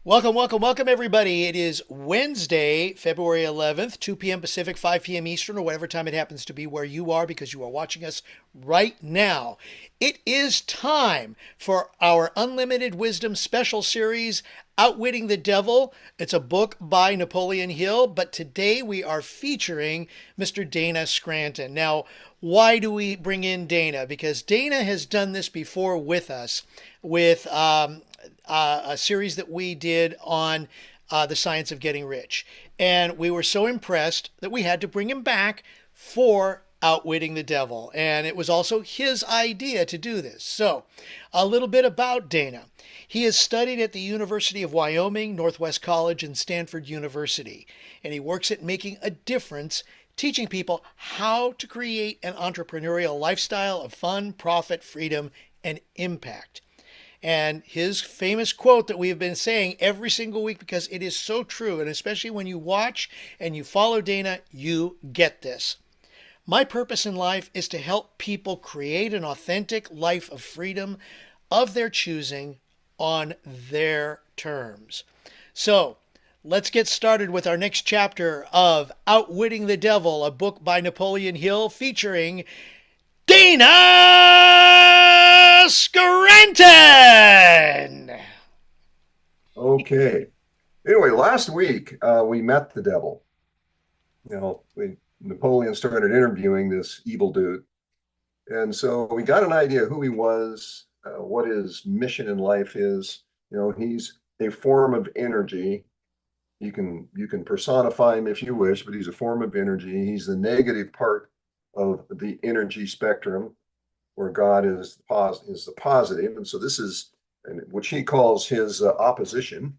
Welcome, welcome, welcome, everybody. It is Wednesday, February 11th, 2 p.m. Pacific, 5 p.m. Eastern, or whatever time it happens to be where you are because you are watching us right now. It is time for our Unlimited Wisdom special series, Outwitting the Devil. It's a book by Napoleon Hill, but today we are featuring Mr. Dana Scranton. Now, why do we bring in Dana? Because Dana has done this before with us with a series that we did on the science of getting rich. And we were so impressed that we had to bring him back for Outwitting the Devil. And it was also his idea to do this. So, a little bit about Dana. He has studied at the University of Wyoming, Northwest College, and Stanford University. And he works at making a difference, teaching people how to create an entrepreneurial lifestyle of fun, profit, freedom, and impact. And his famous quote that we have been saying every single week because it is so true, and especially when you watch and you follow Dana, you get this. My purpose in life is to help people create an authentic life of freedom of their choosing on their terms. So, let's get started with our next chapter of Outwitting the Devil, a book by Napoleon Hill featuring Dana Scranton. Okay. Anyway, last week we met the devil. Napoleon started interviewing this evil dude, and so we got an idea who he was, what his mission in life is. He's a form of energy. You can personify him if you wish, but he's a form of energy. He's the negative part of the energy spectrum, where God is the positive, and so this is which he calls his opposition.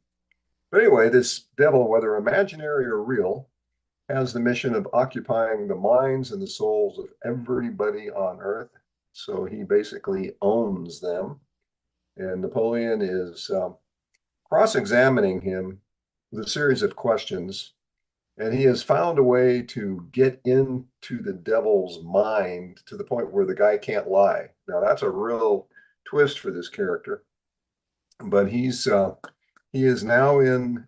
But anyway, this devil, whether imaginary or real, has the mission of occupying the minds and the souls of everybody on earth. So he basically owns them. And Napoleon is cross-examining him with a series of questions. And he has found a way to get into the devil's mind to the point where the guy can't lie. Now, that's a real twist for this character. But he is now in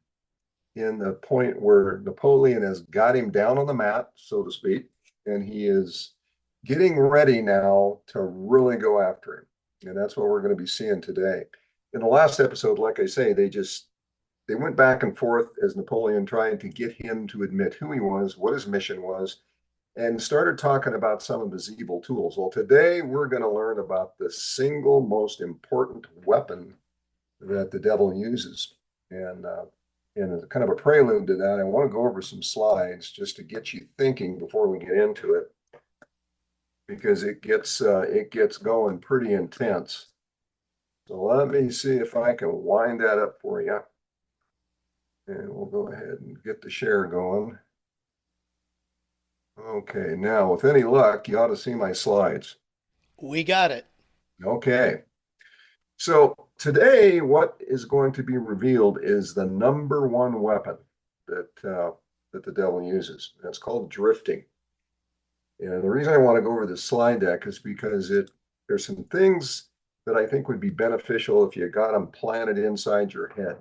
the point where Napoleon has got him down on the mat, so to speak, and he is getting ready now to really go after him. And that's what we're going to be seeing today. In the last episode, like I say, they went back and forth as Napoleon trying to get him to admit who he was, what his mission was, and started talking about some of his evil tools. Well, today we're going to learn about the single most important weapon that the devil uses. And as kind of a prelude to that, I want to go over some slides just to get you thinking before we get into it, because it gets going pretty intense. So let me see if I can wind that up for you. And we'll go ahead and get the share going. Okay, now with any luck, you ought to see my slides. We got it. Okay. So today, what is going to be revealed is the number one weapon that the devil uses. And it's called drifting. And the reason I want to go over this slide deck is because there's some things that I think would be beneficial if you got them planted inside your head.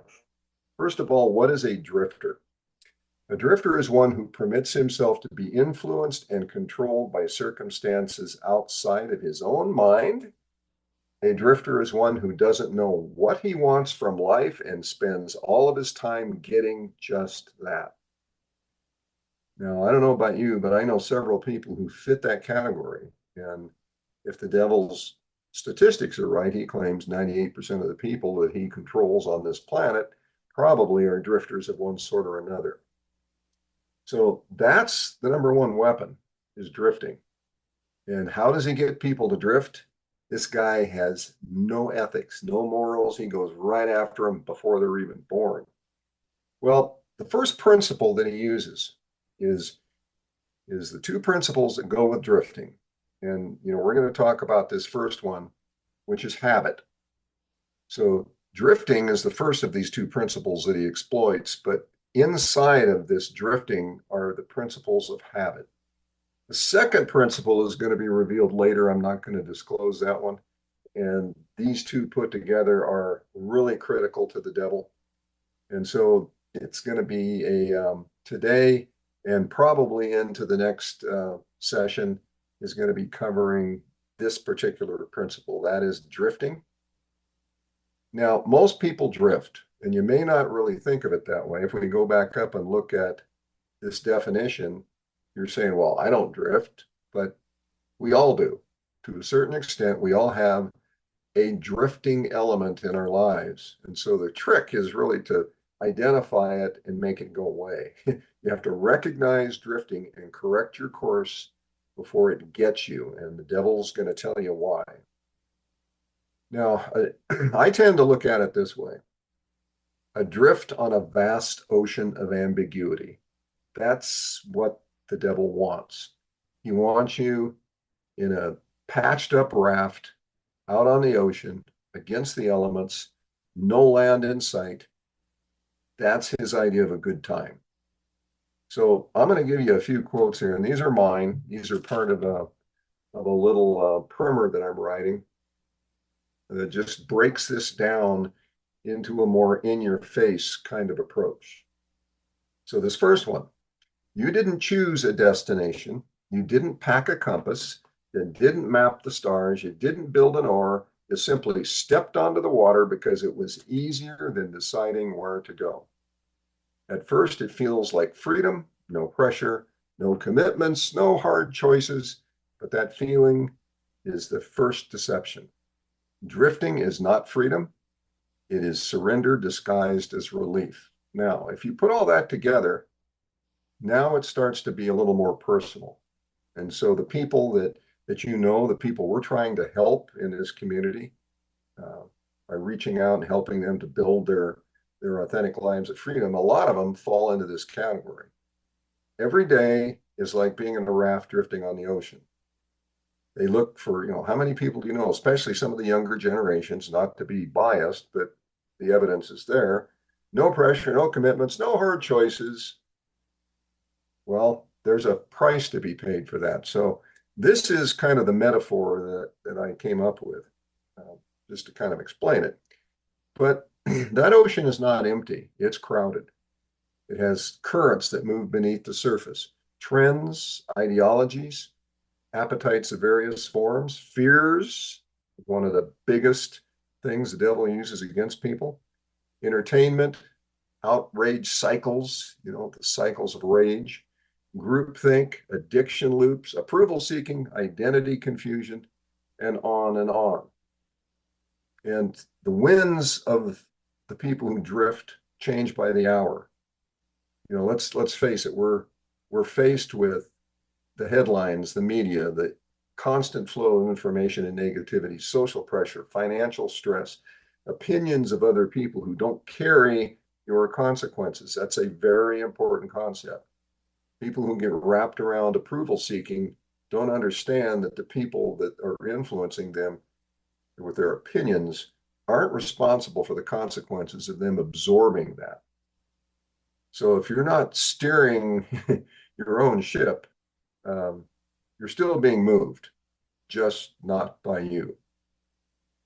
First of all, what is a drifter? A drifter is one who permits himself to be influenced and controlled by circumstances outside of his own mind. A drifter is one who doesn't know what he wants from life and spends all of his time getting just that. Now, I don't know about you, but I know several people who fit that category. And if the devil's statistics are right, he claims 98% of the people that he controls on this planet probably are drifters of one sort or another. So that's the number one weapon, is drifting. And how does he get people to drift? This guy has no ethics, no morals. He goes right after them before they're even born. Well, the first principle that he uses is the two principles that go with drifting. And we're going to talk about this first one, which is habit. So drifting is the first of these two principles that he exploits, but inside of this drifting are the principles of habit. The second principle is going to be revealed later. I'm not going to disclose that one. And these two put together are really critical to the devil. And so it's going to be today and probably into the next session is going to be covering this particular principle. That is drifting. Now, most people drift, and you may not really think of it that way. If we go back up and look at this definition, you're saying, well, I don't drift, but we all do. To a certain extent, we all have a drifting element in our lives. And so the trick is really to identify it and make it go away. You have to recognize drifting and correct your course before it gets you. And the devil's going to tell you why. Now, I tend to look at it this way: adrift on a vast ocean of ambiguity. That's what the devil wants. He wants you in a patched up raft out on the ocean against the elements, no land in sight. That's his idea of a good time. So I'm going to give you a few quotes here, and these are mine. These are part of a little primer that I'm writing that just breaks this down into a more in your face kind of approach. So this first one: you didn't choose a destination. You didn't pack a compass. You didn't map the stars. You didn't build an oar. You simply stepped onto the water because it was easier than deciding where to go. At first, it feels like freedom, no pressure, no commitments, no hard choices, but that feeling is the first deception. Drifting is not freedom. It is surrender disguised as relief. Now, if you put all that together, now it starts to be a little more personal. And so the people that you know, the people we're trying to help in this community, by reaching out and helping them to build their authentic lives of freedom, a lot of them fall into this category. Every day is like being in a raft drifting on the ocean. They look for, how many people do you know, especially some of the younger generations, not to be biased, but the evidence is there. No pressure, no commitments, no hard choices. Well, there's a price to be paid for that. So this is kind of the metaphor that I came up with, just to kind of explain it. But that ocean is not empty. It's crowded. It has currents that move beneath the surface, trends, ideologies, appetites of various forms, fears, one of the biggest things the devil uses against people, entertainment, outrage cycles, the cycles of rage, groupthink, addiction loops, approval seeking, identity confusion, and on and on. And the winds of the people who drift change by the hour. Let's face it, we're faced with the headlines, the media, the constant flow of information and negativity, social pressure, financial stress, opinions of other people who don't carry your consequences. That's a very important concept. People who get wrapped around approval seeking don't understand that the people that are influencing them with their opinions aren't responsible for the consequences of them absorbing that. So if you're not steering your own ship, you're still being moved, just not by you.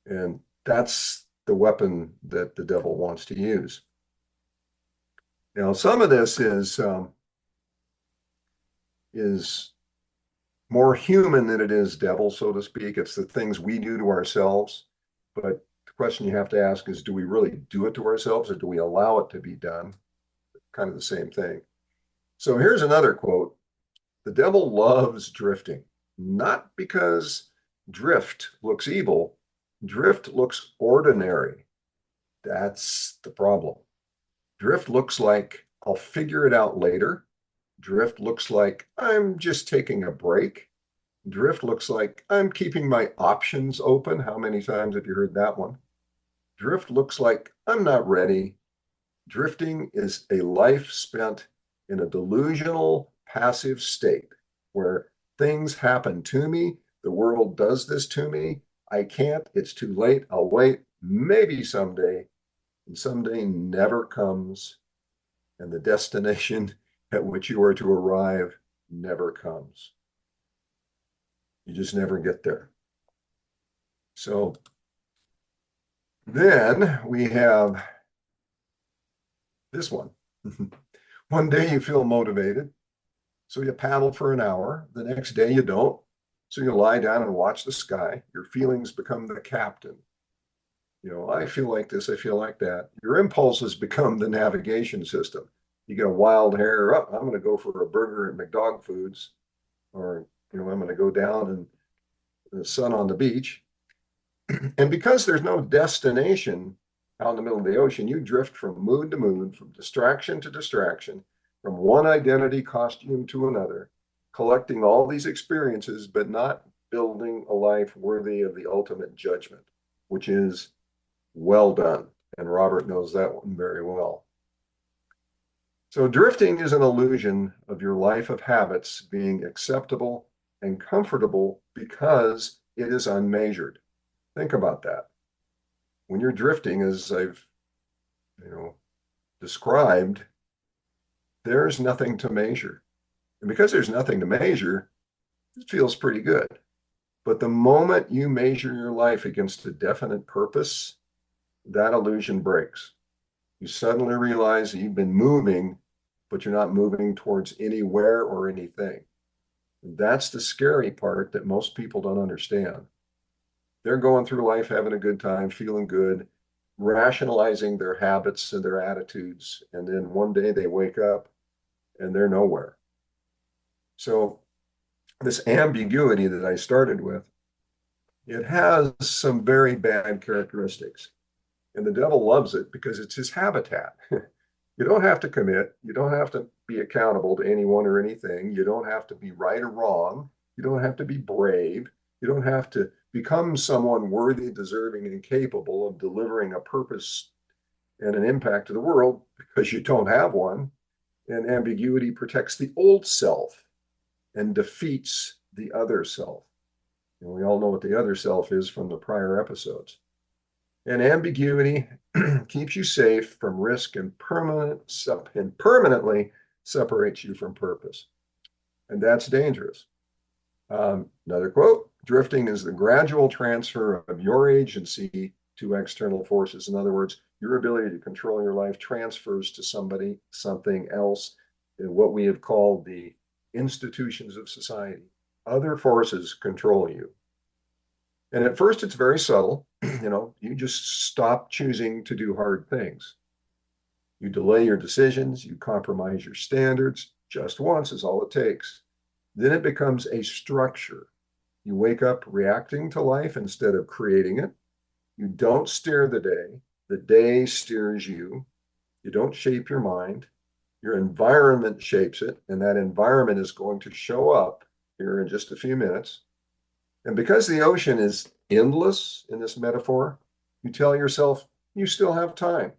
And that's the weapon that the devil wants to use. Now, some of this is more human than it is devil, so to speak. It's the things we do to ourselves. But the question you have to ask is, do we really do it to ourselves, or do we allow it to be done? Kind of the same thing. So here's another quote: the devil loves drifting, not because drift looks evil. Drift looks ordinary. That's the problem. Drift looks like I'll figure it out later. Drift looks like I'm just taking a break. Drift looks like I'm keeping my options open. How many times have you heard that one? Drift looks like I'm not ready. Drifting is a life spent in a delusional, passive state where things happen to me. The world does this to me. I can't. It's too late. I'll wait. Maybe someday. And someday never comes. And the destination at which you are to arrive never comes. You just never get there. So then we have This one. One day you feel motivated, so you paddle for an hour. The next day you don't. So you lie down and watch the sky. Your feelings become the captain. I feel like this, I feel like that. Your impulses become the navigation system. You get a wild hair up, I'm going to go for a burger at McDog Foods, or, I'm going to go down and the sun on the beach. And because there's no destination out in the middle of the ocean, you drift from mood to mood, from distraction to distraction, from one identity costume to another, collecting all these experiences, but not building a life worthy of the ultimate judgment, which is well done. And Robert knows that one very well. So drifting is an illusion of your life of habits being acceptable and comfortable because it is unmeasured. Think about that. When you're drifting, as I've, described, there's nothing to measure. And because there's nothing to measure, it feels pretty good. But the moment you measure your life against a definite purpose, that illusion breaks. You suddenly realize that you've been moving, but you're not moving towards anywhere or anything. That's the scary part that most people don't understand. They're going through life having a good time, feeling good, rationalizing their habits and their attitudes. And then one day they wake up and they're nowhere. So this ambiguity that I started with, it has some very bad characteristics. And the devil loves it because it's his habitat. You don't have to commit. You don't have to be accountable to anyone or anything. You don't have to be right or wrong. You don't have to be brave. You don't have to become someone worthy, deserving, and capable of delivering a purpose and an impact to the world because you don't have one. And ambiguity protects the old self and defeats the other self. And we all know what the other self is from the prior episodes. And ambiguity keeps you safe from risk and permanently separates you from purpose. And that's dangerous. Another quote, drifting is the gradual transfer of your agency to external forces. In other words, your ability to control your life transfers to somebody, something else, in what we have called the institutions of society. Other forces control you. And at first, it's very subtle. You just stop choosing to do hard things. You delay your decisions, you compromise your standards. Just once is all it takes. Then it becomes a structure. You wake up reacting to life instead of creating it. You don't steer the day steers you. You don't shape your mind. Your environment shapes it, and that environment is going to show up here in just a few minutes. And because the ocean is endless in this metaphor, you tell yourself you still have time.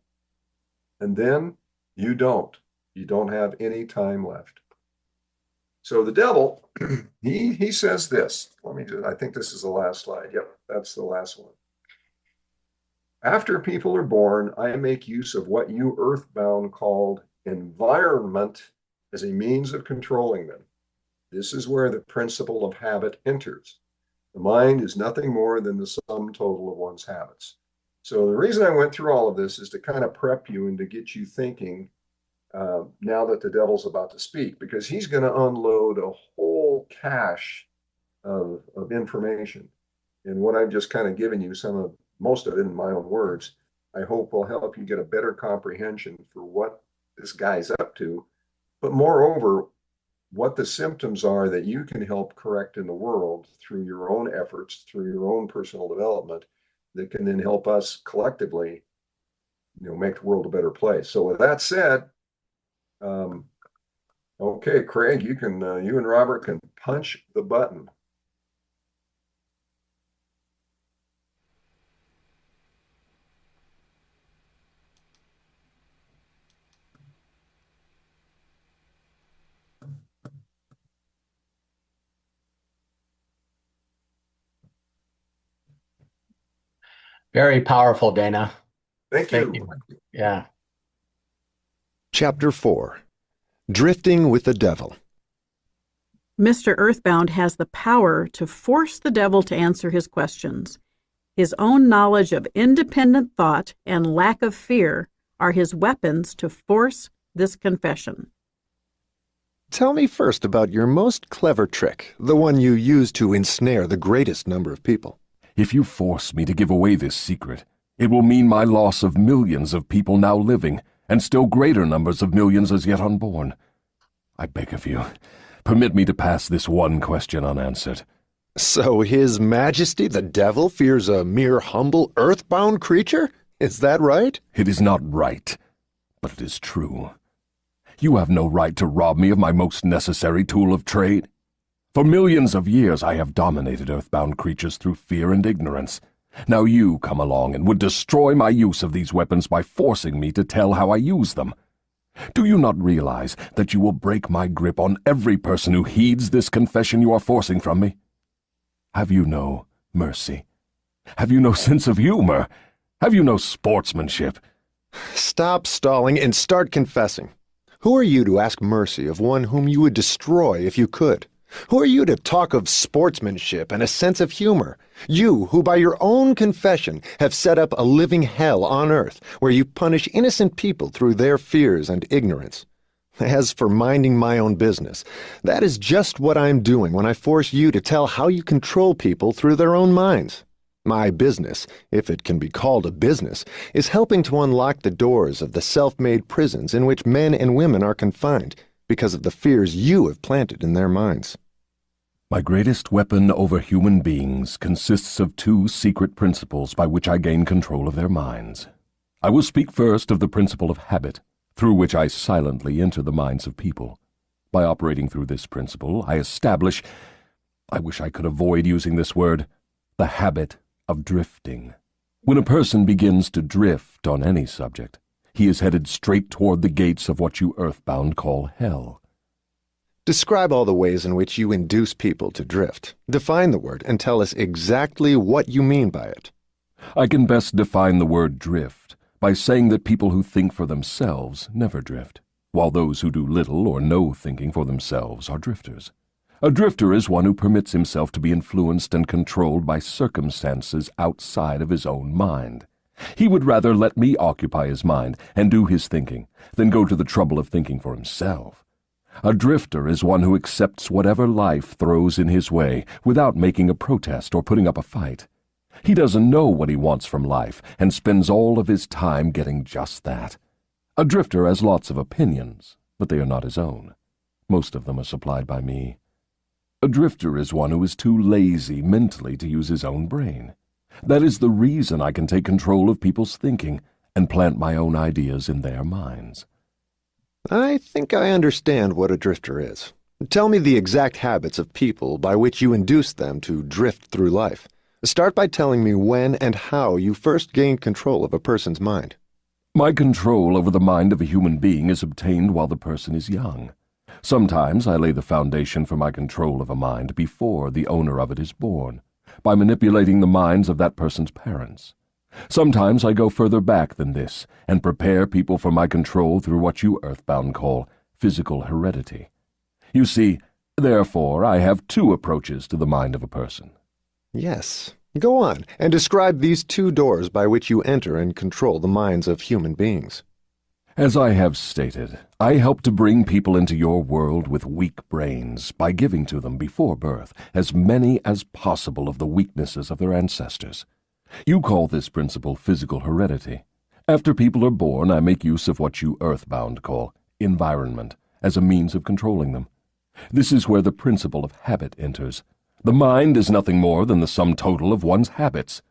And then you don't. You don't have any time left. So the devil, he says this. I think this is the last slide. Yep, that's the last one. After people are born, I make use of what you earthbound called environment as a means of controlling them. This is where the principle of habit enters. The mind is nothing more than the sum total of one's habits. So the reason I went through all of this is to kind of prep you and to get you thinking now that the devil's about to speak, because he's going to unload a whole cache of information. And what I've just kind of given you, most of it in my own words, I hope will help you get a better comprehension for what this guy's up to, but moreover, what the symptoms are that you can help correct in the world through your own efforts, through your own personal development, that can then help us collectively, make the world a better place. So with that said, okay, Craig, you and Robert can punch the button. Very powerful, Dana. Thank you. Yeah. Chapter 4 Drifting with the Devil. Mr. Earthbound has the power to force the devil to answer his questions. His own knowledge of independent thought and lack of fear are his weapons to force this confession. Tell me first about your most clever trick, the one you use to ensnare the greatest number of people. If you force me to give away this secret, it will mean my loss of millions of people now living, and still greater numbers of millions as yet unborn. I beg of you, permit me to pass this one question unanswered. So His Majesty the Devil fears a mere humble earthbound creature? Is that right? It is not right, but it is true. You have no right to rob me of my most necessary tool of trade. For millions of years I have dominated earthbound creatures through fear and ignorance. Now you come along and would destroy my use of these weapons by forcing me to tell how I use them. Do you not realize that you will break my grip on every person who heeds this confession you are forcing from me? Have you no mercy? Have you no sense of humor? Have you no sportsmanship? Stop stalling and start confessing. Who are you to ask mercy of one whom you would destroy if you could? Who are you to talk of sportsmanship and a sense of humor? You, who by your own confession have set up a living hell on earth, where you punish innocent people through their fears and ignorance. As for minding my own business, that is just what I'm doing when I force you to tell how you control people through their own minds. My business, if it can be called a business, is helping to unlock the doors of the self-made prisons in which men and women are confined because of the fears you have planted in their minds. My greatest weapon over human beings consists of two secret principles by which I gain control of their minds. I will speak first of the principle of habit, through which I silently enter the minds of people. By operating through this principle, I establish, I wish I could avoid using this word, the habit of drifting. When a person begins to drift on any subject, he is headed straight toward the gates of what you earthbound call hell. Describe all the ways in which you induce people to drift. Define the word and tell us exactly what you mean by it. I can best define the word drift by saying that people who think for themselves never drift, while those who do little or no thinking for themselves are drifters. A drifter is one who permits himself to be influenced and controlled by circumstances outside of his own mind. He would rather let me occupy his mind and do his thinking than go to the trouble of thinking for himself. A drifter is one who accepts whatever life throws in his way without making a protest or putting up a fight. He doesn't know what he wants from life and spends all of his time getting just that. A drifter has lots of opinions, but they are not his own. Most of them are supplied by me. A drifter is one who is too lazy mentally to use his own brain. That is the reason I can take control of people's thinking and plant my own ideas in their minds. I think I understand what a drifter is. Tell me the exact habits of people by which you induce them to drift through life. Start by telling me when and how you first gained control of a person's mind. My control over the mind of a human being is obtained while the person is young. Sometimes I lay the foundation for my control of a mind before the owner of it is born, by manipulating the minds of that person's parents. Sometimes I go further back than this and prepare people for my control through what you earthbound call physical heredity. You see, therefore, I have two approaches to the mind of a person. Yes. Go on and describe these two doors by which you enter and control the minds of human beings. As I have stated, I help to bring people into your world with weak brains by giving to them before birth as many as possible of the weaknesses of their ancestors. You call this principle physical heredity. After people are born, I make use of what you earthbound call environment as a means of controlling them. This is where the principle of habit enters. The mind is nothing more than the sum total of one's habits.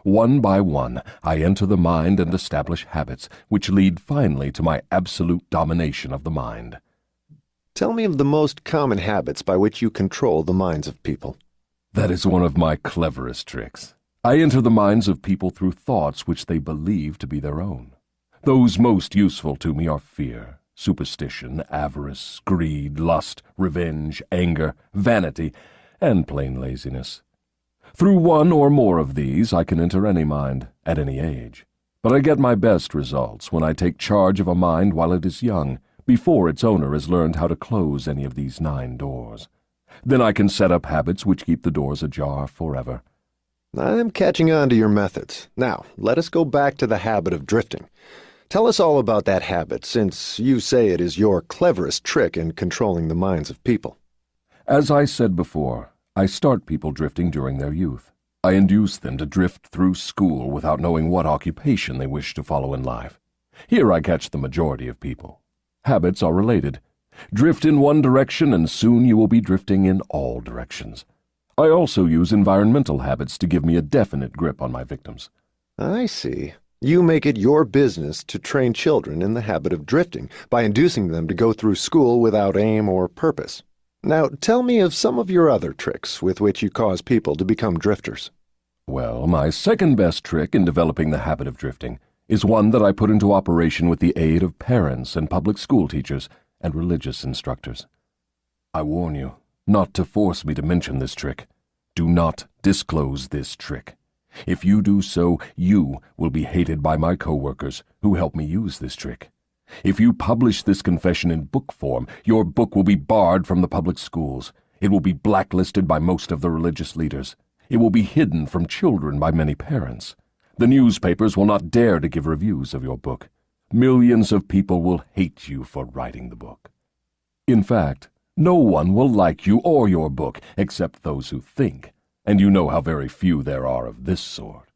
One by one, I enter the mind and establish habits which lead finally to my absolute domination of the mind. Tell me of the most common habits by which you control the minds of people. That is one of my cleverest tricks. I enter the minds of people through thoughts which they believe to be their own. Those most useful to me are fear, superstition, avarice, greed, lust, revenge, anger, vanity, and plain laziness. Through one or more of these I can enter any mind, at any age. But I get my best results when I take charge of a mind while it is young, before its owner has learned how to close any of these 9 doors. Then I can set up habits which keep the doors ajar forever. I'm catching on to your methods. Now, let us go back to the habit of drifting. Tell us all about that habit, since you say it is your cleverest trick in controlling the minds of people. As I said before, I start people drifting during their youth. I induce them to drift through school without knowing what occupation they wish to follow in life. Here I catch the majority of people. Habits are related. Drift in one direction and soon you will be drifting in all directions. I also use environmental habits to give me a definite grip on my victims. I see. You make it your business to train children in the habit of drifting by inducing them to go through school without aim or purpose. Now, tell me of some of your other tricks with which you cause people to become drifters. Well, my second best trick in developing the habit of drifting is one that I put into operation with the aid of parents and public school teachers and religious instructors. I warn you not to force me to mention this trick. Do not disclose this trick. If you do so, you will be hated by my coworkers who help me use this trick. If you publish this confession in book form, your book will be barred from the public schools. It will be blacklisted by most of the religious leaders. It will be hidden from children by many parents. The newspapers will not dare to give reviews of your book. Millions of people will hate you for writing the book. In fact, no one will like you or your book except those who think, and you know how very few there are of this sort.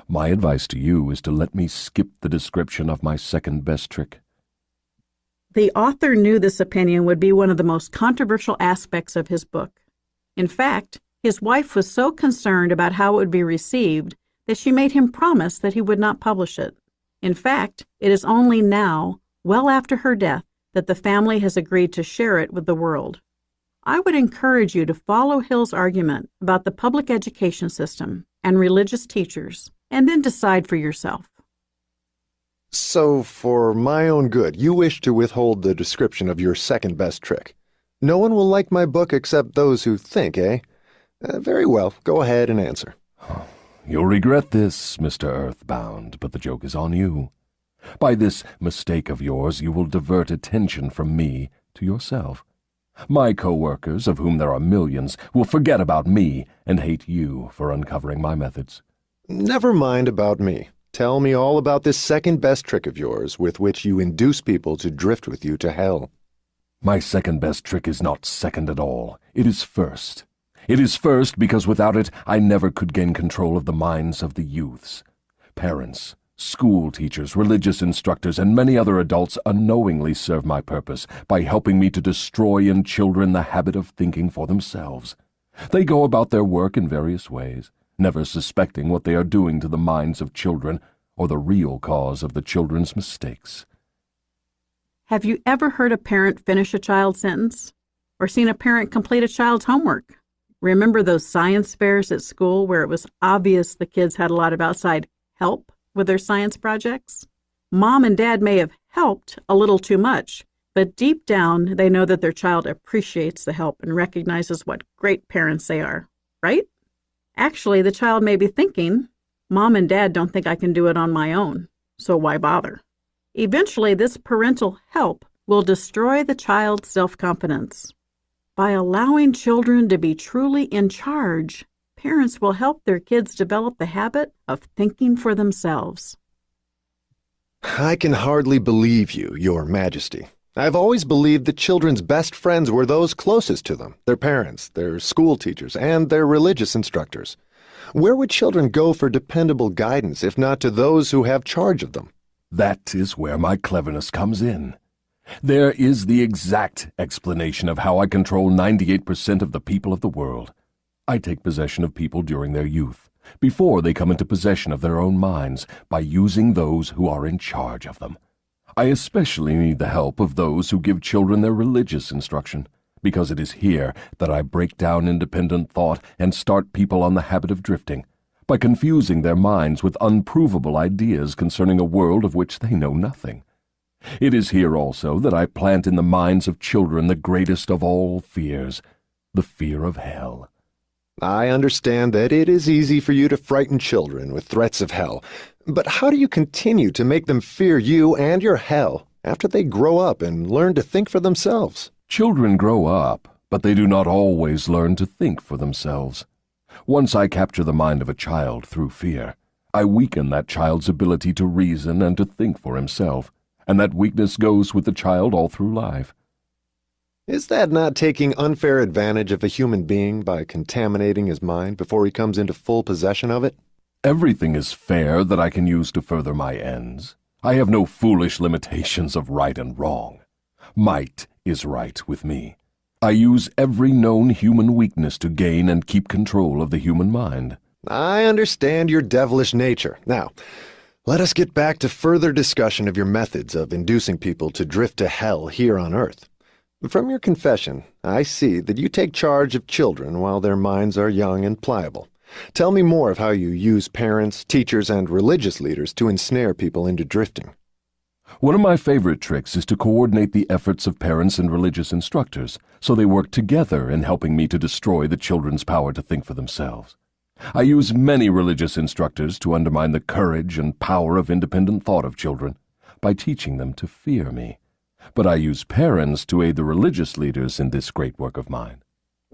My advice to you is to let me skip the description of my second best trick. The author knew this opinion would be one of the most controversial aspects of his book. In fact, his wife was so concerned about how it would be received that she made him promise that he would not publish it. In fact, it is only now, well after her death, that the family has agreed to share it with the world. I would encourage you to follow Hill's argument about the public education system and religious teachers, and then decide for yourself. So, for my own good, you wish to withhold the description of your second best trick. No one will like my book except those who think, eh? Very well, go ahead and answer. You'll regret this, Mr. Earthbound, but the joke is on you. By this mistake of yours, you will divert attention from me to yourself. My co-workers, of whom there are millions, will forget about me and hate you for uncovering my methods. Never mind about me. Tell me all about this second best trick of yours with which you induce people to drift with you to hell. My second best trick is not second at all. It is first. It is first because without it I never could gain control of the minds of the youths. Parents, school teachers, religious instructors, and many other adults unknowingly serve my purpose by helping me to destroy in children the habit of thinking for themselves. They go about their work in various ways, never suspecting what they are doing to the minds of children or the real cause of the children's mistakes. Have you ever heard a parent finish a child's sentence? Or seen a parent complete a child's homework? Remember those science fairs at school where it was obvious the kids had a lot of outside help with their science projects? Mom and Dad may have helped a little too much, but deep down they know that their child appreciates the help and recognizes what great parents they are, right? Actually, the child may be thinking, Mom and Dad don't think I can do it on my own, so why bother? Eventually, this parental help will destroy the child's self-confidence. By allowing children to be truly in charge, parents will help their kids develop the habit of thinking for themselves. I can hardly believe you, Your Majesty. I've always believed that children's best friends were those closest to them, their parents, their school teachers, and their religious instructors. Where would children go for dependable guidance if not to those who have charge of them? That is where my cleverness comes in. There is the exact explanation of how I control 98% of the people of the world. I take possession of people during their youth, before they come into possession of their own minds, by using those who are in charge of them. I especially need the help of those who give children their religious instruction, because it is here that I break down independent thought and start people on the habit of drifting, by confusing their minds with unprovable ideas concerning a world of which they know nothing. It is here also that I plant in the minds of children the greatest of all fears, the fear of hell. I understand that it is easy for you to frighten children with threats of hell, but how do you continue to make them fear you and your hell after they grow up and learn to think for themselves? Children grow up, but they do not always learn to think for themselves. Once I capture the mind of a child through fear, I weaken that child's ability to reason and to think for himself, and that weakness goes with the child all through life. Is that not taking unfair advantage of a human being by contaminating his mind before he comes into full possession of it? Everything is fair that I can use to further my ends. I have no foolish limitations of right and wrong. Might is right with me. I use every known human weakness to gain and keep control of the human mind. I understand your devilish nature. Now, let us get back to further discussion of your methods of inducing people to drift to hell here on earth. From your confession, I see that you take charge of children while their minds are young and pliable. Tell me more of how you use parents, teachers, and religious leaders to ensnare people into drifting. One of my favorite tricks is to coordinate the efforts of parents and religious instructors so they work together in helping me to destroy the children's power to think for themselves. I use many religious instructors to undermine the courage and power of independent thought of children by teaching them to fear me. But I use parents to aid the religious leaders in this great work of mine.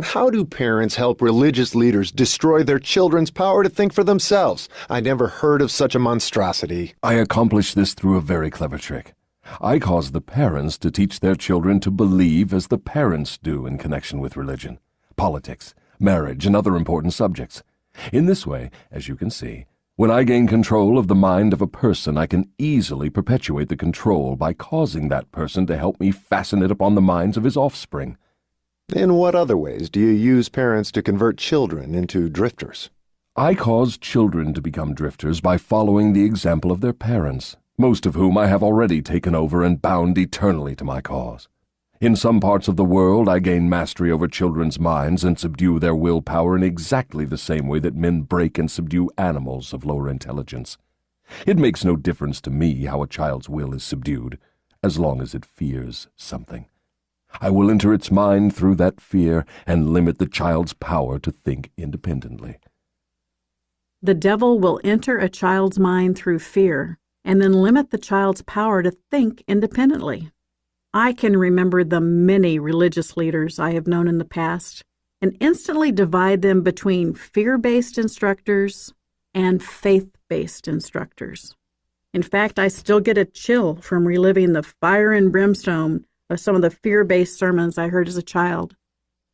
How do parents help religious leaders destroy their children's power to think for themselves? I never heard of such a monstrosity. I accomplish this through a very clever trick. I cause the parents to teach their children to believe as the parents do in connection with religion, politics, marriage, and other important subjects. In this way, as you can see, when I gain control of the mind of a person, I can easily perpetuate the control by causing that person to help me fasten it upon the minds of his offspring. In what other ways do you use parents to convert children into drifters? I cause children to become drifters by following the example of their parents, most of whom I have already taken over and bound eternally to my cause. In some parts of the world, I gain mastery over children's minds and subdue their willpower in exactly the same way that men break and subdue animals of lower intelligence. It makes no difference to me how a child's will is subdued, as long as it fears something. I will enter its mind through that fear and limit the child's power to think independently. The devil will enter a child's mind through fear and then limit the child's power to think independently. I can remember the many religious leaders I have known in the past and instantly divide them between fear-based instructors and faith-based instructors. In fact, I still get a chill from reliving the fire and brimstone of some of the fear-based sermons I heard as a child.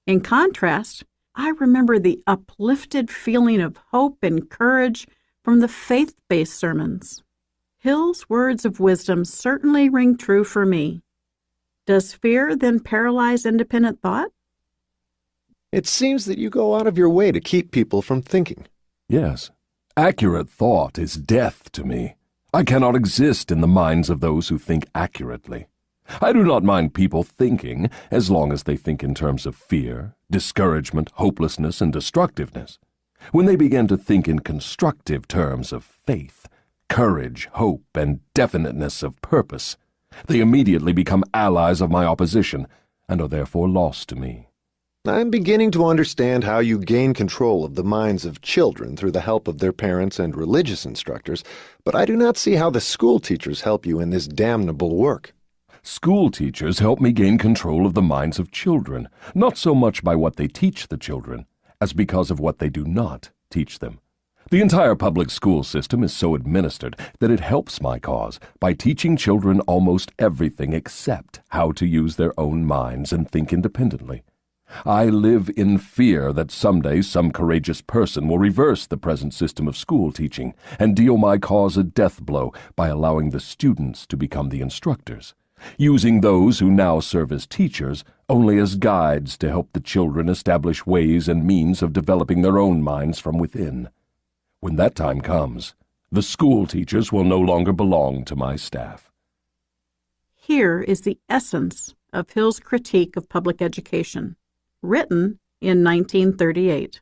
In contrast, I remember the uplifted feeling of hope and courage from the faith-based sermons. Hill's words of wisdom certainly ring true for me. Does fear then paralyze independent thought? It seems that you go out of your way to keep people from thinking. Yes, accurate thought is death to me. I cannot exist in the minds of those who think accurately. I do not mind people thinking as long as they think in terms of fear, discouragement, hopelessness, and destructiveness. When they begin to think in constructive terms of faith, courage, hope, and definiteness of purpose, they immediately become allies of my opposition and are therefore lost to me. I'm beginning to understand how you gain control of the minds of children through the help of their parents and religious instructors, but I do not see how the school teachers help you in this damnable work. School teachers help me gain control of the minds of children, not so much by what they teach the children, as because of what they do not teach them. The entire public school system is so administered that it helps my cause by teaching children almost everything except how to use their own minds and think independently. I live in fear that someday some courageous person will reverse the present system of school teaching and deal my cause a death blow by allowing the students to become the instructors, using those who now serve as teachers only as guides to help the children establish ways and means of developing their own minds from within. When that time comes, the school teachers will no longer belong to my staff. Here is the essence of Hill's critique of public education, written in 1938.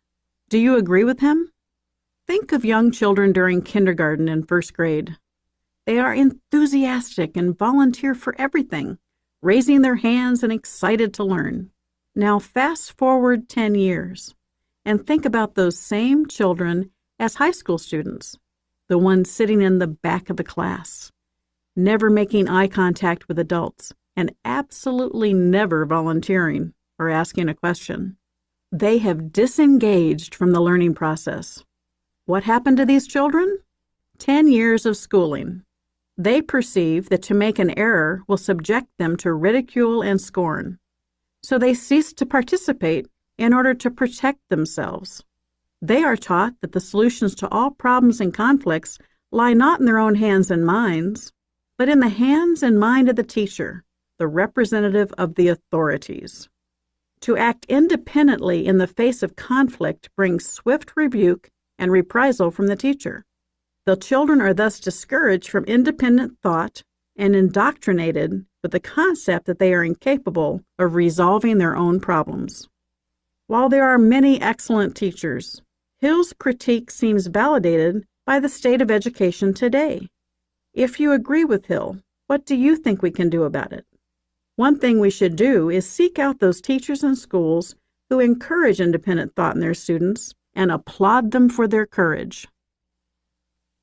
Do you agree with him? Think of young children during kindergarten and first grade. They are enthusiastic and volunteer for everything, raising their hands and excited to learn. Now fast forward 10 years and think about those same children as high school students, the ones sitting in the back of the class, never making eye contact with adults and absolutely never volunteering or asking a question. They have disengaged from the learning process. What happened to these children? 10 years of schooling. They perceive that to make an error will subject them to ridicule and scorn. So they cease to participate in order to protect themselves. They are taught that the solutions to all problems and conflicts lie not in their own hands and minds, but in the hands and mind of the teacher, the representative of the authorities. To act independently in the face of conflict brings swift rebuke and reprisal from the teacher. The children are thus discouraged from independent thought and indoctrinated with the concept that they are incapable of resolving their own problems. While there are many excellent teachers, Hill's critique seems validated by the state of education today. If you agree with Hill, what do you think we can do about it? One thing we should do is seek out those teachers and schools who encourage independent thought in their students and applaud them for their courage.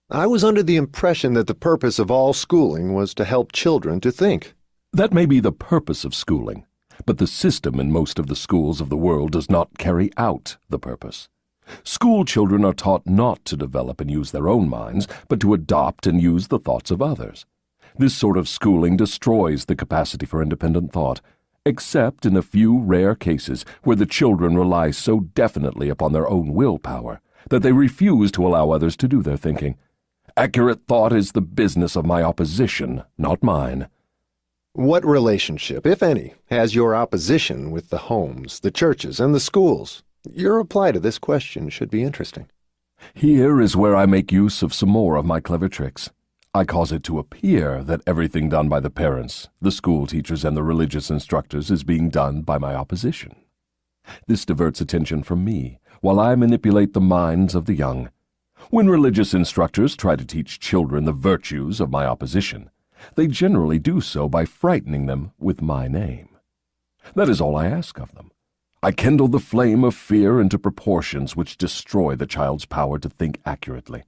I was under the impression that the purpose of all schooling was to help children to think. That may be the purpose of schooling, but the system in most of the schools of the world does not carry out the purpose. School children are taught not to develop and use their own minds, but to adopt and use the thoughts of others. This sort of schooling destroys the capacity for independent thought, except in a few rare cases where the children rely so definitely upon their own willpower that they refuse to allow others to do their thinking. Accurate thought is the business of my opposition, not mine. What relationship, if any, has your opposition with the homes, the churches, and the schools? Your reply to this question should be interesting. Here is where I make use of some more of my clever tricks. I cause it to appear that everything done by the parents, the school teachers, and the religious instructors is being done by my opposition. This diverts attention from me, while I manipulate the minds of the young. When religious instructors try to teach children the virtues of my opposition, they generally do so by frightening them with my name. That is all I ask of them. I kindle the flame of fear into proportions which destroy the child's power to think accurately.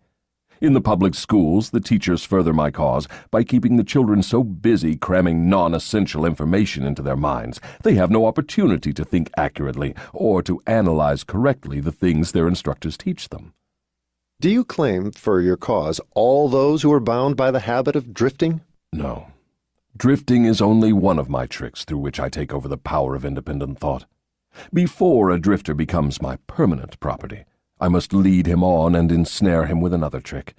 In the public schools, the teachers further my cause by keeping the children so busy cramming non-essential information into their minds, they have no opportunity to think accurately or to analyze correctly the things their instructors teach them. Do you claim for your cause all those who are bound by the habit of drifting? No. Drifting is only one of my tricks through which I take over the power of independent thought. Before a drifter becomes my permanent property, I must lead him on and ensnare him with another trick.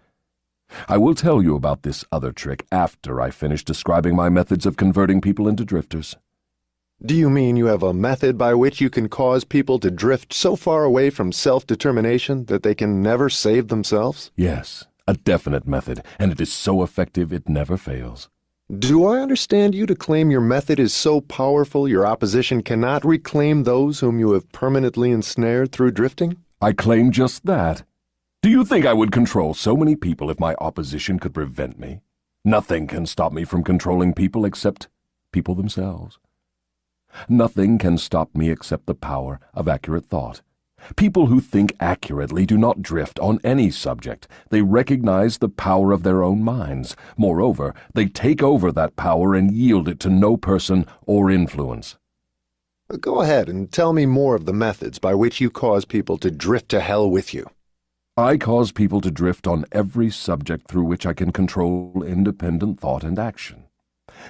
I will tell you about this other trick after I finish describing my methods of converting people into drifters. Do you mean you have a method by which you can cause people to drift so far away from self-determination that they can never save themselves? Yes, a definite method, and it is so effective it never fails. Do I understand you to claim your method is so powerful your opposition cannot reclaim those whom you have permanently ensnared through drifting? I claim just that. Do you think I would control so many people if my opposition could prevent me? Nothing can stop me from controlling people except people themselves. Nothing can stop me except the power of accurate thought. People who think accurately do not drift on any subject. They recognize the power of their own minds. Moreover, they take over that power and yield it to no person or influence. Go ahead and tell me more of the methods by which you cause people to drift to hell with you. I cause people to drift on every subject through which I can control independent thought and action.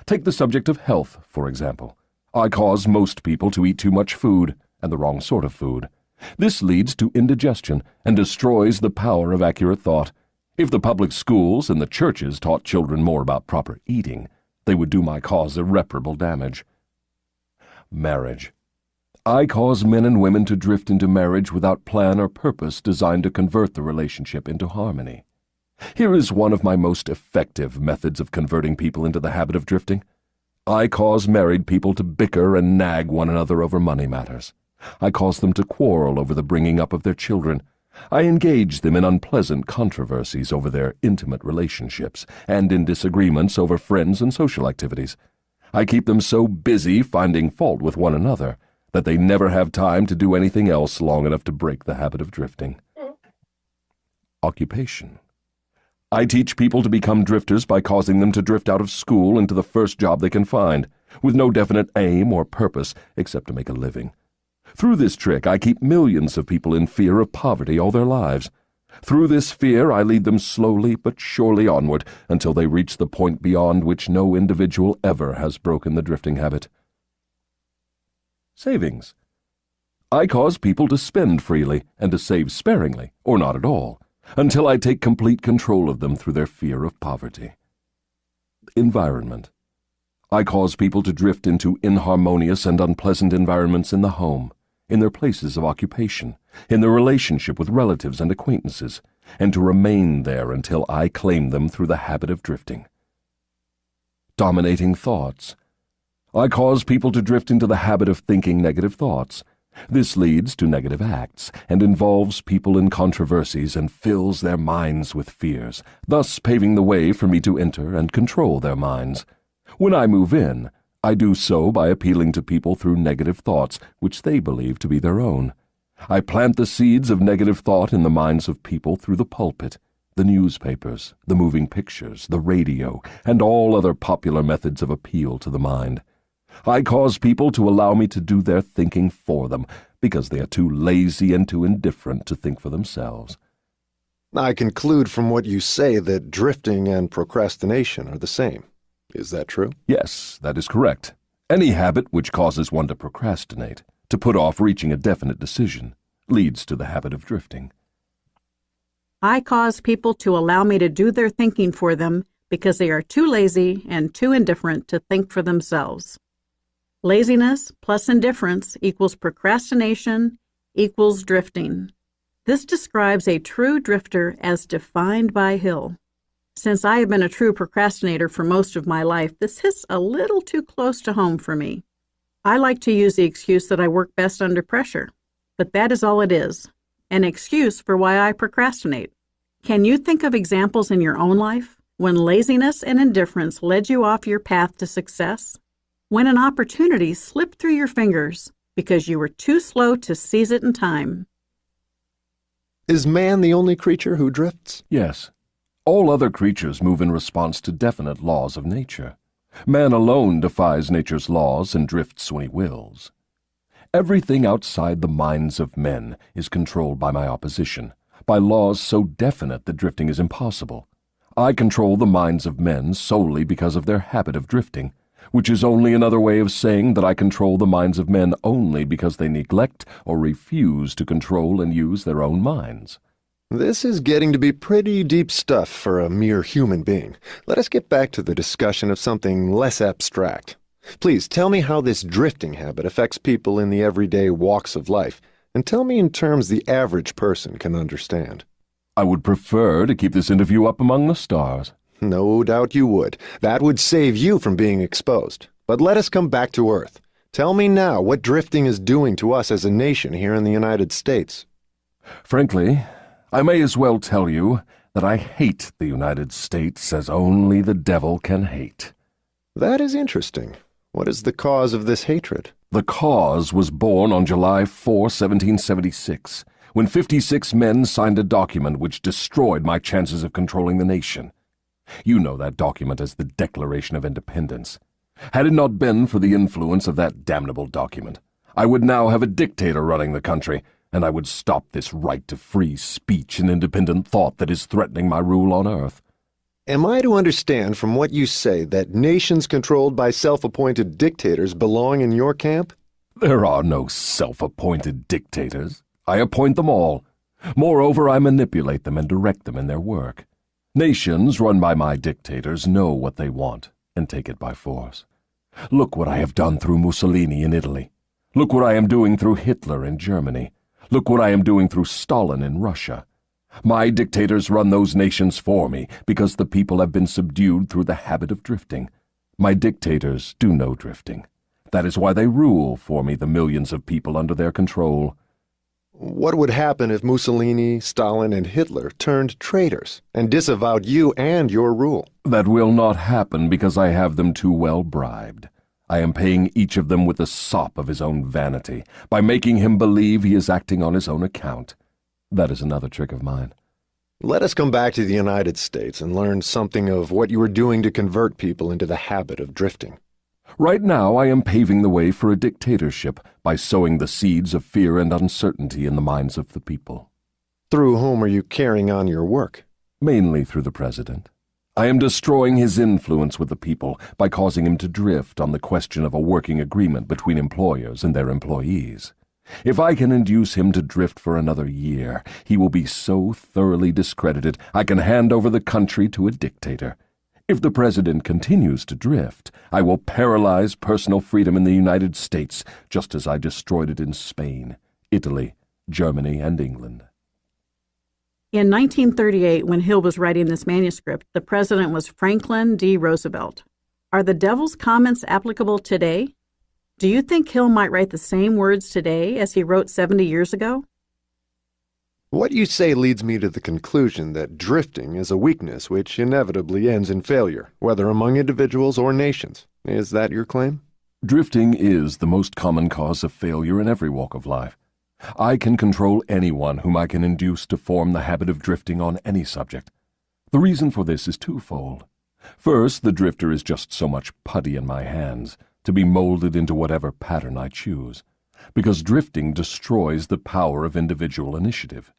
Take the subject of health, for example. I cause most people to eat too much food, and the wrong sort of food. This leads to indigestion and destroys the power of accurate thought. If the public schools and the churches taught children more about proper eating, they would do my cause irreparable damage. Marriage. I cause men and women to drift into marriage without plan or purpose designed to convert the relationship into harmony. Here is one of my most effective methods of converting people into the habit of drifting. I cause married people to bicker and nag one another over money matters. I cause them to quarrel over the bringing up of their children. I engage them in unpleasant controversies over their intimate relationships and in disagreements over friends and social activities. I keep them so busy finding fault with one another that they never have time to do anything else long enough to break the habit of drifting. Occupation. I teach people to become drifters by causing them to drift out of school into the first job they can find, with no definite aim or purpose except to make a living. Through this trick, I keep millions of people in fear of poverty all their lives. Through this fear I lead them slowly but surely onward until they reach the point beyond which no individual ever has broken the drifting habit. Savings. I cause people to spend freely and to save sparingly, or not at all, until I take complete control of them through their fear of poverty. Environment. I cause people to drift into inharmonious and unpleasant environments in the home, in their places of occupation, in their relationship with relatives and acquaintances, and to remain there until I claim them through the habit of drifting. Dominating thoughts. I cause people to drift into the habit of thinking negative thoughts. This leads to negative acts and involves people in controversies and fills their minds with fears, thus paving the way for me to enter and control their minds. When I move in, I do so by appealing to people through negative thoughts which they believe to be their own. I plant the seeds of negative thought in the minds of people through the pulpit, the newspapers, the moving pictures, the radio, and all other popular methods of appeal to the mind. I cause people to allow me to do their thinking for them because they are too lazy and too indifferent to think for themselves. I conclude from what you say that drifting and procrastination are the same. Is that true? Yes, that is correct. Any habit which causes one to procrastinate, to put off reaching a definite decision, leads to the habit of drifting. I cause people to allow me to do their thinking for them because they are too lazy and too indifferent to think for themselves. Laziness plus indifference equals procrastination equals drifting. This describes a true drifter as defined by Hill. Since I have been a true procrastinator for most of my life, this hits a little too close to home for me. I like to use the excuse that I work best under pressure, but that is all it is, an excuse for why I procrastinate. Can you think of examples in your own life when laziness and indifference led you off your path to success? When an opportunity slipped through your fingers because you were too slow to seize it in time? Is man the only creature who drifts? Yes. All other creatures move in response to definite laws of nature. Man alone defies nature's laws and drifts when he wills. Everything outside the minds of men is controlled by my opposition, by laws so definite that drifting is impossible. I control the minds of men solely because of their habit of drifting, which is only another way of saying that I control the minds of men only because they neglect or refuse to control and use their own minds. This is getting to be pretty deep stuff for a mere human being. Let us get back to the discussion of something less abstract. Please tell me how this drifting habit affects people in the everyday walks of life, and tell me in terms the average person can understand. I would prefer to keep this interview up among the stars. No doubt you would. That would save you from being exposed. But let us come back to Earth. Tell me now what drifting is doing to us as a nation here in the United States. Frankly, I may as well tell you that I hate the United States as only the devil can hate. That is interesting. What is the cause of this hatred? The cause was born on July 4, 1776, when 56 men signed a document which destroyed my chances of controlling the nation. You know that document as the Declaration of Independence. Had it not been for the influence of that damnable document, I would now have a dictator running the country, and I would stop this right to free speech and independent thought that is threatening my rule on earth. Am I to understand from what you say that nations controlled by self-appointed dictators belong in your camp? There are no self-appointed dictators. I appoint them all. Moreover, I manipulate them and direct them in their work. Nations run by my dictators know what they want and take it by force. Look what I have done through Mussolini in Italy. Look what I am doing through Hitler in Germany. Look what I am doing through Stalin in Russia. My dictators run those nations for me because the people have been subdued through the habit of drifting. My dictators do no drifting. That is why they rule for me the millions of people under their control. What would happen if Mussolini, Stalin, and Hitler turned traitors and disavowed you and your rule? That will not happen because I have them too well bribed. I am paying each of them with the sop of his own vanity, by making him believe he is acting on his own account. That is another trick of mine. Let us come back to the United States and learn something of what you are doing to convert people into the habit of drifting. Right now I am paving the way for a dictatorship by sowing the seeds of fear and uncertainty in the minds of the people. Through whom are you carrying on your work? Mainly through the president. I am destroying his influence with the people by causing him to drift on the question of a working agreement between employers and their employees. If I can induce him to drift for another year, he will be so thoroughly discredited I can hand over the country to a dictator. If the president continues to drift, I will paralyze personal freedom in the United States, just as I destroyed it in Spain, Italy, Germany, and England. In 1938, when Hill was writing this manuscript, the president was Franklin D. Roosevelt. Are the devil's comments applicable today? Do you think Hill might write the same words today as he wrote 70 years ago? What you say leads me to the conclusion that drifting is a weakness which inevitably ends in failure, whether among individuals or nations. Is that your claim? Drifting is the most common cause of failure in every walk of life. I can control anyone whom I can induce to form the habit of drifting on any subject. The reason for this is twofold. First, the drifter is just so much putty in my hands, to be molded into whatever pattern I choose, because drifting destroys the power of individual initiative.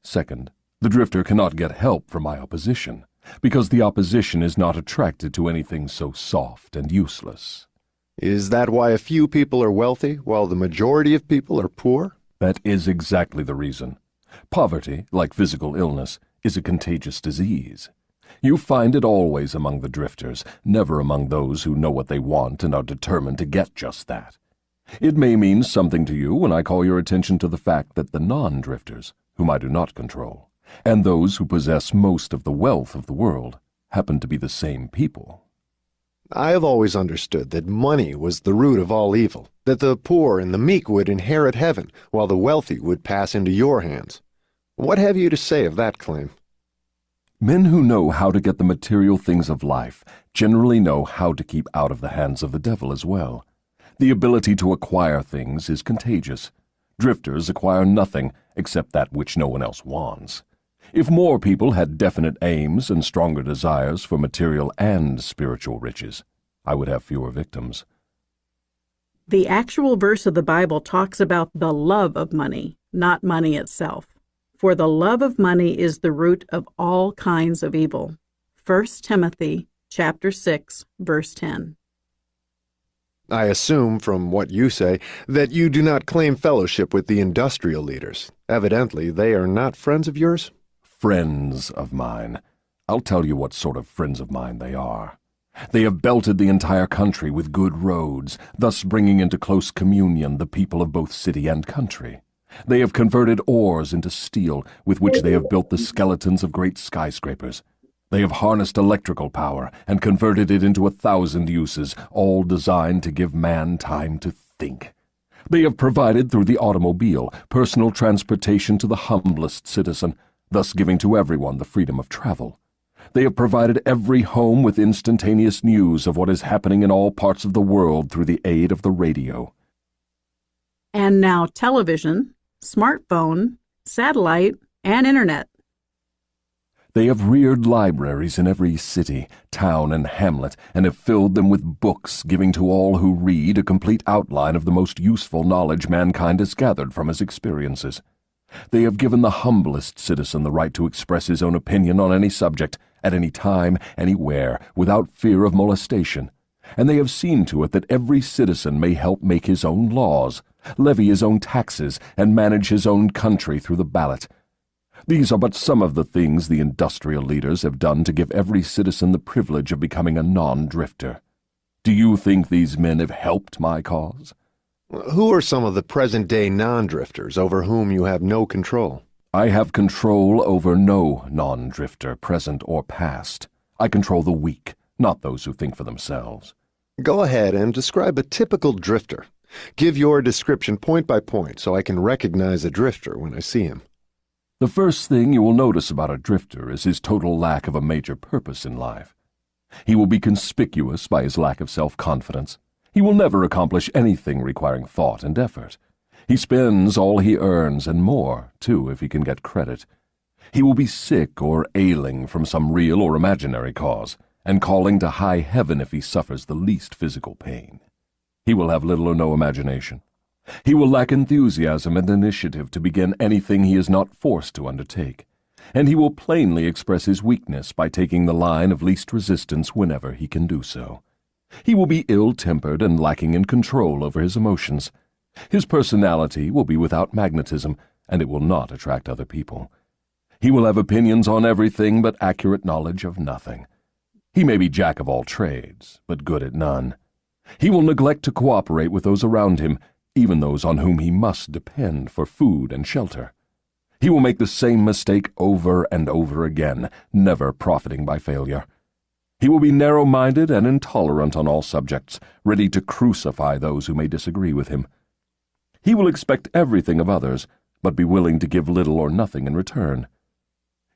Second, the drifter cannot get help from my opposition, because the opposition is not attracted to anything so soft and useless. Is that why a few people are wealthy while the majority of people are poor? That is exactly the reason. Poverty, like physical illness, is a contagious disease. You find it always among the drifters, never among those who know what they want and are determined to get just that. It may mean something to you when I call your attention to the fact that the non-drifters, whom I do not control, and those who possess most of the wealth of the world, happen to be the same people. I have always understood that money was the root of all evil, that the poor and the meek would inherit heaven, while the wealthy would pass into your hands. What have you to say of that claim? Men who know how to get the material things of life generally know how to keep out of the hands of the devil as well. The ability to acquire things is contagious. Drifters acquire nothing except that which no one else wants. If more people had definite aims and stronger desires for material and spiritual riches, I would have fewer victims. The actual verse of the Bible talks about the love of money, not money itself. For the love of money is the root of all kinds of evil. 1 Timothy chapter 6, verse 10. I assume, from what you say, that you do not claim fellowship with the industrial leaders. Evidently, they are not friends of yours? Friends of mine. I'll tell you what sort of friends of mine they are. They have belted the entire country with good roads, thus bringing into close communion the people of both city and country. They have converted ores into steel, with which they have built the skeletons of great skyscrapers. They have harnessed electrical power and converted it into 1,000 uses, all designed to give man time to think. They have provided through the automobile personal transportation to the humblest citizen, thus giving to everyone the freedom of travel. They have provided every home with instantaneous news of what is happening in all parts of the world through the aid of the radio. And now television, smartphone, satellite, and internet. They have reared libraries in every city, town, and hamlet, and have filled them with books, giving to all who read a complete outline of the most useful knowledge mankind has gathered from his experiences. They have given the humblest citizen the right to express his own opinion on any subject, at any time, anywhere, without fear of molestation. And they have seen to it that every citizen may help make his own laws, levy his own taxes, and manage his own country through the ballot. These are but some of the things the industrial leaders have done to give every citizen the privilege of becoming a non-drifter. Do you think these men have helped my cause? Who are some of the present-day non-drifters over whom you have no control? I have control over no non-drifter, present or past. I control the weak, not those who think for themselves. Go ahead and describe a typical drifter. Give your description point by point so I can recognize a drifter when I see him. The first thing you will notice about a drifter is his total lack of a major purpose in life. He will be conspicuous by his lack of self-confidence. He will never accomplish anything requiring thought and effort. He spends all he earns and more, too, if he can get credit. He will be sick or ailing from some real or imaginary cause, and calling to high heaven if he suffers the least physical pain. He will have little or no imagination. He will lack enthusiasm and initiative to begin anything he is not forced to undertake, and he will plainly express his weakness by taking the line of least resistance whenever he can do so. He will be ill-tempered and lacking in control over his emotions. His personality will be without magnetism, and it will not attract other people. He will have opinions on everything but accurate knowledge of nothing. He may be jack of all trades, but good at none. He will neglect to cooperate with those around him, even those on whom he must depend for food and shelter. He will make the same mistake over and over again, never profiting by failure. He will be narrow-minded and intolerant on all subjects, ready to crucify those who may disagree with him. He will expect everything of others, but be willing to give little or nothing in return.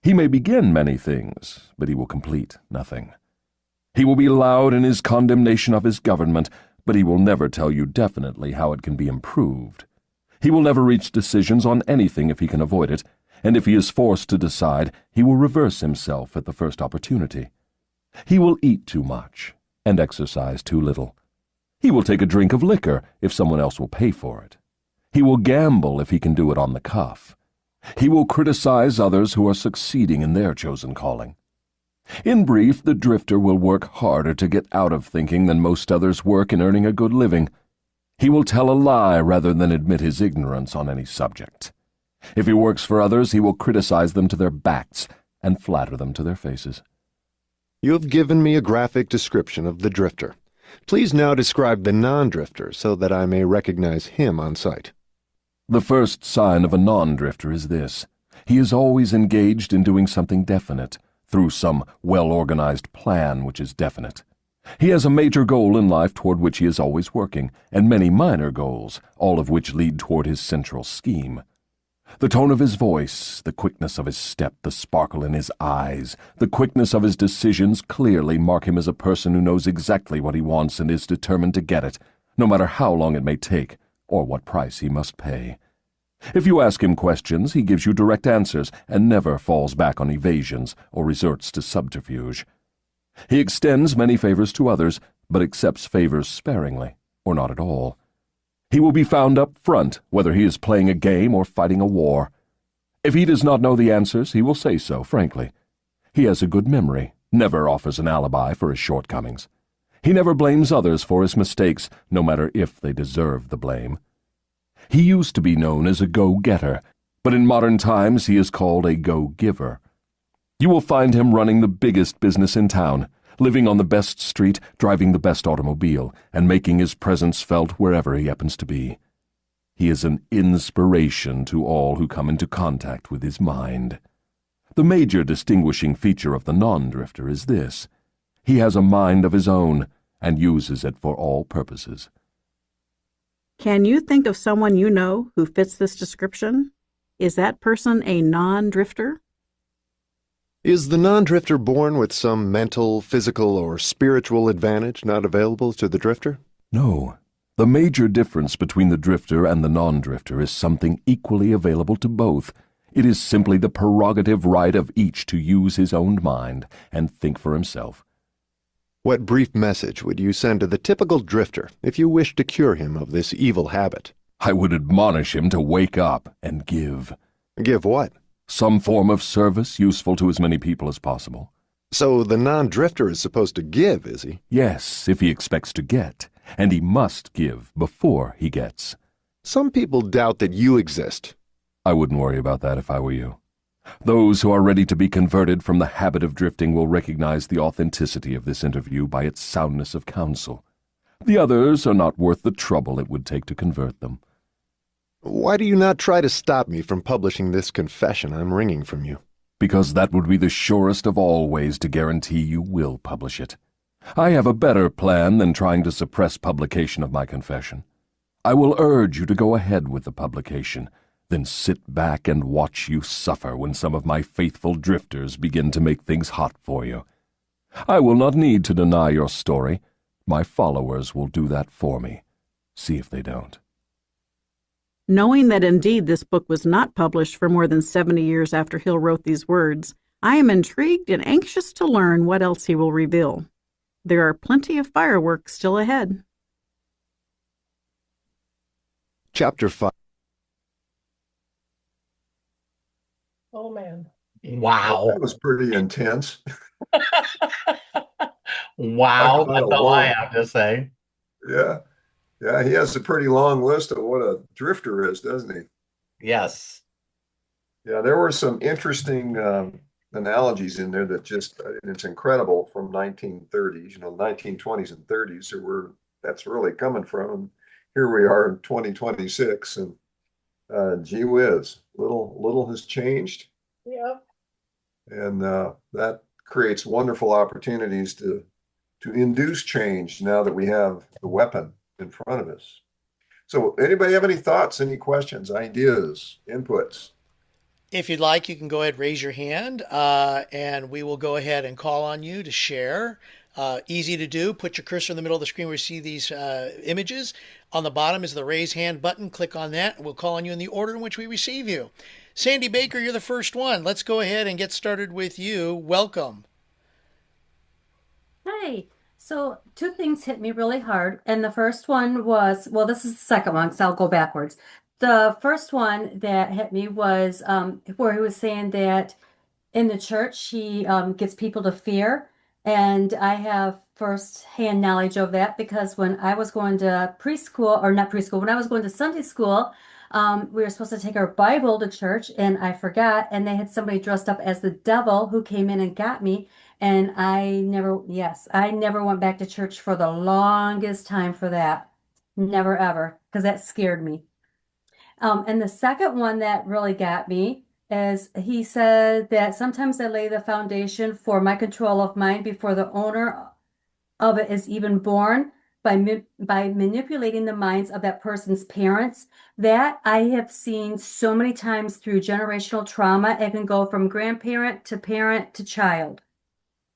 He may begin many things, but he will complete nothing. He will be loud in his condemnation of his government, but he will never tell you definitely how it can be improved. He will never reach decisions on anything if he can avoid it, and if he is forced to decide, he will reverse himself at the first opportunity. He will eat too much and exercise too little. He will take a drink of liquor if someone else will pay for it. He will gamble if he can do it on the cuff. He will criticize others who are succeeding in their chosen calling. In brief, the drifter will work harder to get out of thinking than most others work in earning a good living. He will tell a lie rather than admit his ignorance on any subject. If he works for others, he will criticize them to their backs and flatter them to their faces. You have given me a graphic description of the drifter. Please now describe the non-drifter so that I may recognize him on sight. The first sign of a non-drifter is this: he is always engaged in doing something definite, through some well-organized plan which is definite. He has a major goal in life toward which he is always working, and many minor goals, all of which lead toward his central scheme. The tone of his voice, the quickness of his step, the sparkle in his eyes, the quickness of his decisions clearly mark him as a person who knows exactly what he wants and is determined to get it, no matter how long it may take, or what price he must pay. If you ask him questions, he gives you direct answers and never falls back on evasions or resorts to subterfuge. He extends many favors to others, but accepts favors sparingly, or not at all. He will be found up front, whether he is playing a game or fighting a war. If he does not know the answers, he will say so, frankly. He has a good memory, never offers an alibi for his shortcomings. He never blames others for his mistakes, no matter if they deserve the blame. He used to be known as a go-getter, but in modern times he is called a go-giver. You will find him running the biggest business in town, living on the best street, driving the best automobile, and making his presence felt wherever he happens to be. He is an inspiration to all who come into contact with his mind. The major distinguishing feature of the non-drifter is this: he has a mind of his own and uses it for all purposes. Can you think of someone you know who fits this description? Is that person a non-drifter? Is the non-drifter born with some mental, physical, or spiritual advantage not available to the drifter? No. The major difference between the drifter and the non-drifter is something equally available to both. It is simply the prerogative right of each to use his own mind and think for himself. What brief message would you send to the typical drifter if you wished to cure him of this evil habit? I would admonish him to wake up and give. Give what? Some form of service useful to as many people as possible. So the non-drifter is supposed to give, is he? Yes, if he expects to get, and he must give before he gets. Some people doubt that you exist. I wouldn't worry about that if I were you. Those who are ready to be converted from the habit of drifting will recognize the authenticity of this interview by its soundness of counsel. The others are not worth the trouble it would take to convert them. Why do you not try to stop me from publishing this confession I'm wringing from you? Because that would be the surest of all ways to guarantee you will publish it. I have a better plan than trying to suppress publication of my confession. I will urge you to go ahead with the publication, then sit back and watch you suffer when some of my faithful drifters begin to make things hot for you. I will not need to deny your story. My followers will do that for me. See if they don't. Knowing that indeed this book was not published for more than 70 years after Hill wrote these words, I am intrigued and anxious to learn what else he will reveal. There are plenty of fireworks still ahead. Chapter 5. Oh man. Wow. That was pretty intense. Wow. Quite a That's all I long, have to say. yeah. Yeah, he has a pretty long list of what a drifter is, doesn't he? Yes. Yeah, there were some interesting analogies in there that just, it's incredible from 1930s, 1920s and 30s, that's really coming from. And here we are in 2026, and gee whiz, little has changed. Yeah. And that creates wonderful opportunities to induce change now that we have the weapon in front of us. So anybody have any thoughts, any questions, ideas, inputs? If you'd like, you can go ahead and raise your hand, and we will go ahead and call on you to share. Easy to do. Put your cursor in the middle of the screen where you see these images. On the bottom is the raise hand button. Click on that, and we'll call on you in the order in which we receive you. Sandy Baker, you're the first one. Let's go ahead and get started with you. Welcome. Hi. So two things hit me really hard. And the first one was, well, this is the second one, so I'll go backwards. The first one that hit me was where he was saying that in the church he gets people to fear. And I have first-hand knowledge of that because when I was going to preschool, or not preschool, when I was going to Sunday school, we were supposed to take our Bible to church, and I forgot, and they had somebody dressed up as the devil who came in and got me. And I never went back to church for the longest time for that. Never ever, because that scared me. And the second one that really got me is he said that sometimes I lay the foundation for my control of mind before the owner of it is even born by manipulating the minds of that person's parents. That I have seen so many times through generational trauma. It can go from grandparent to parent to child.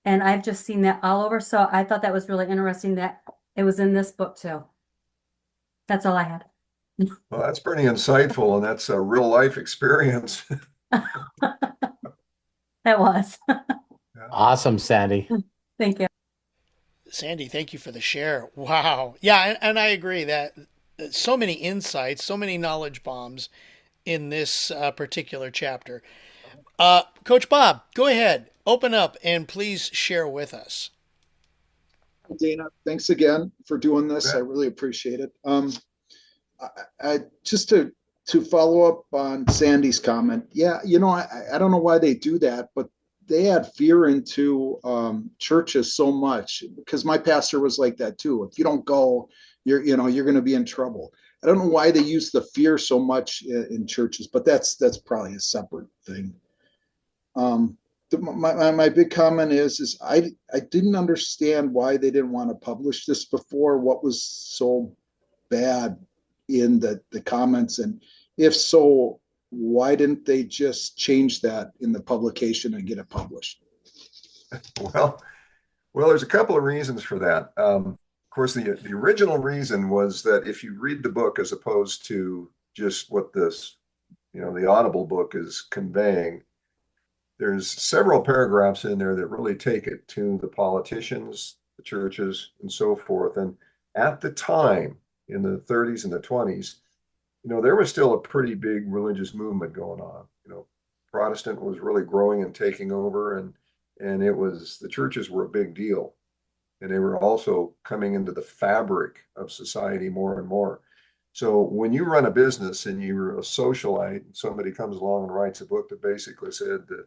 And I've just seen that all over. So I thought that was really interesting that it was in this book too. That's all I had. Well, that's pretty insightful, and that's a real life experience. That was. Awesome, Sandy. Thank you. Sandy, thank you for the share. Wow. Yeah, and I agree that so many insights, so many knowledge bombs in this particular chapter. Coach Bob, go ahead, open up, and please share with us. Dana, thanks again for doing this. I really appreciate it. I just to follow up on Sandy's comment. Yeah, I don't know why they do that, but they add fear into churches so much because my pastor was like that too. If you don't go, you're going to be in trouble. I don't know why they use the fear so much in churches, but that's probably a separate thing. My big comment is I didn't understand why they didn't want to publish this before. What was so bad in the comments, and if so, why didn't they just change that in the publication and get it published? Well, there's a couple of reasons for that. Of course, the original reason was that if you read the book as opposed to just what this, the Audible book is conveying, there's several paragraphs in there that really take it to the politicians, the churches, and so forth. And at the time, in the 30s and the 20s, there was still a pretty big religious movement going on. Protestant was really growing and taking over, and the churches were a big deal. And they were also coming into the fabric of society more and more. So when you run a business and you're a socialite, somebody comes along and writes a book that basically said that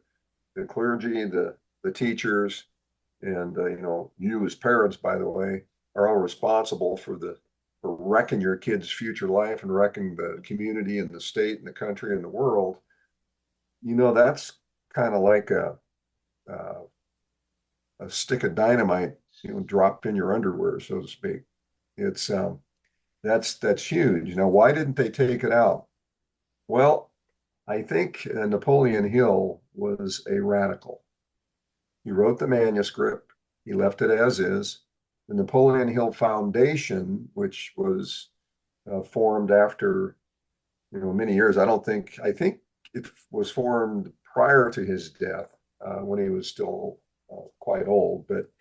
the clergy, the teachers, and you as parents, by the way, are all responsible for wrecking your kids' future life and wrecking the community and the state and the country and the world. That's kind of like a stick of dynamite, dropped in your underwear, so to speak. It's that's huge. Why didn't they take it out? Well, I think Napoleon Hill was a radical. He wrote the manuscript. He left it as is. The Napoleon Hill Foundation, which was formed after many years. I think it was formed prior to his death when he was still quite old. But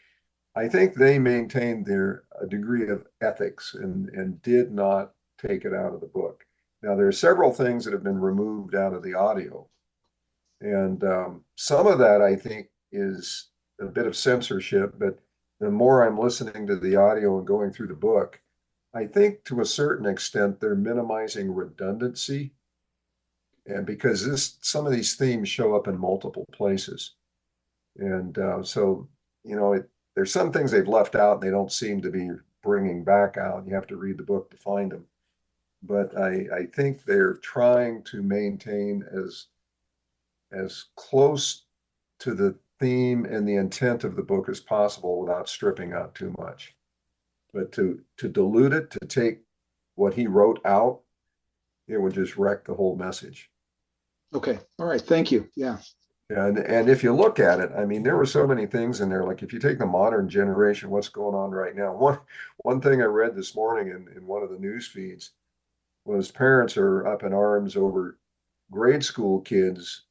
I think they maintained a degree of ethics and did not take it out of the book. Now, there are several things that have been removed out of the audio. And some of that, I think, is a bit of censorship. But the more I'm listening to the audio and going through the book, I think to a certain extent, they're minimizing redundancy. And because some of these themes show up in multiple places. And so, there's some things they've left out and they don't seem to be bringing back out. You have to read the book to find them. But I think they're trying to maintain as close to the theme and the intent of the book as possible without stripping out too much. But to dilute it, to take what he wrote out, it would just wreck the whole message. Okay. All right. Thank you. Yeah. And if you look at it, I mean, there were so many things in there. Like if you take the modern generation, what's going on right now? One thing I read this morning in one of the news feeds was parents are up in arms over grade school kids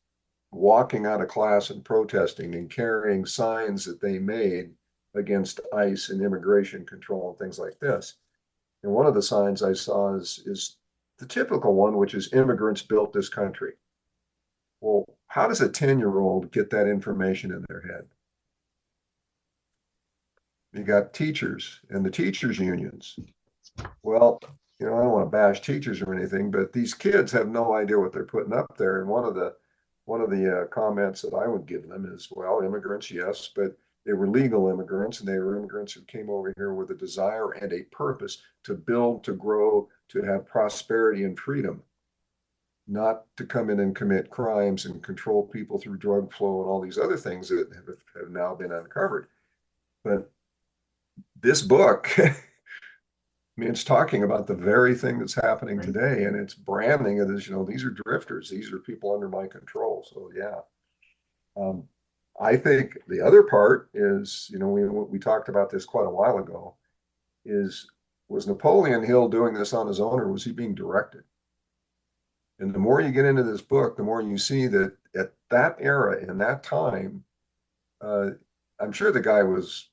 walking out of class and protesting and carrying signs that they made against ICE and immigration control and things like this. And one of the signs I saw is the typical one, which is immigrants built this country. Well, how does a 10-year-old get that information in their head? You got teachers and the teachers' unions. Well, I don't want to bash teachers or anything, but these kids have no idea what they're putting up there. And one of the comments that I would give them is, well, immigrants, yes, but they were legal immigrants, and they were immigrants who came over here with a desire and a purpose to build, to grow, to have prosperity and freedom, not to come in and commit crimes and control people through drug flow and all these other things that have now been uncovered. But this book, I mean, it's talking about the very thing that's happening today, and it's branding it as, these are drifters. These are people under my control. So, yeah. I think the other part is, we talked about this quite a while ago, was Napoleon Hill doing this on his own, or was he being directed? And the more you get into this book, the more you see that at that era, in that time, I'm sure the guy was